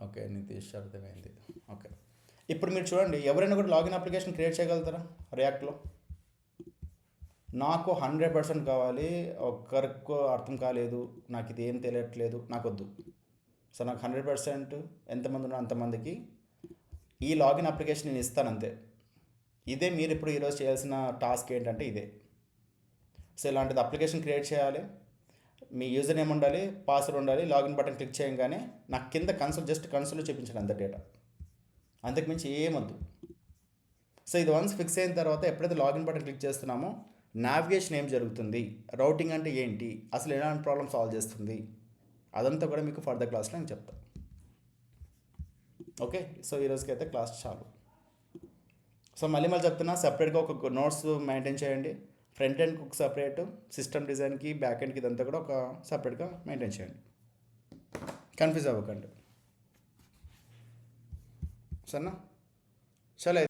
ఓకే, నితీష్ అర్థమైంది. ఓకే, ఇప్పుడు మీరు చూడండి, ఎవరైనా కూడా లాగిన్ అప్లికేషన్ క్రియేట్ చేయగలుగుతారా రియాక్ట్లో? నాకు 100% కావాలి, ఒక్కరికి అర్థం కాలేదు, నాకు ఇది ఏం తెలియట్లేదు, నాకు వద్దు. సో నాకు 100% ఎంతమంది ఉన్నా అంతమందికి ఈ లాగిన్ అప్లికేషన్ నేను ఇస్తాను అంతే. ఇదే మీరు ఇప్పుడు ఈరోజు చేయాల్సిన టాస్క్ ఏంటంటే ఇదే. సో ఇలాంటిది అప్లికేషన్ క్రియేట్ చేయాలి, మీ యూజర్ నేమ్ ఉండాలి, పాస్వర్డ్ ఉండాలి, లాగిన్ బటన్ క్లిక్ చేయగానే నాకు కింద జస్ట్ కన్సోల్లో చూపించండి అంత డేటా, అంతకుమించి ఏమొద్దు. సో ఇది వన్స్ ఫిక్స్ అయిన తర్వాత ఎప్పుడైతే లాగిన్ బటన్ క్లిక్ చేస్తున్నామో నావిగేషన్ ఏం జరుగుతుంది, రౌటింగ్ అంటే ఏంటి, అసలు ఎలాంటి ప్రాబ్లమ్ సాల్వ్ చేస్తుంది, అదంతా కూడా మీకు ఫర్దర్ క్లాస్లో నేను చెప్తాను. ఓకే, సో ఈరోజుకి అయితే క్లాస్ చాలు. సో మళ్ళీ చెప్తున్నా, సపరేట్గా ఒక నోట్స్ మెయింటైన్ చేయండి. ఫ్రంట్ ఎండ్కి ఒక సపరేట్, సిస్టమ్ డిజైన్కి, బ్యాక్ ఎండ్కి ఇదంతా కూడా ఒక సపరేట్గా మెయింటైన్ చేయండి. కన్ఫ్యూజ్ అవ్వకండి. సరేనా? చలో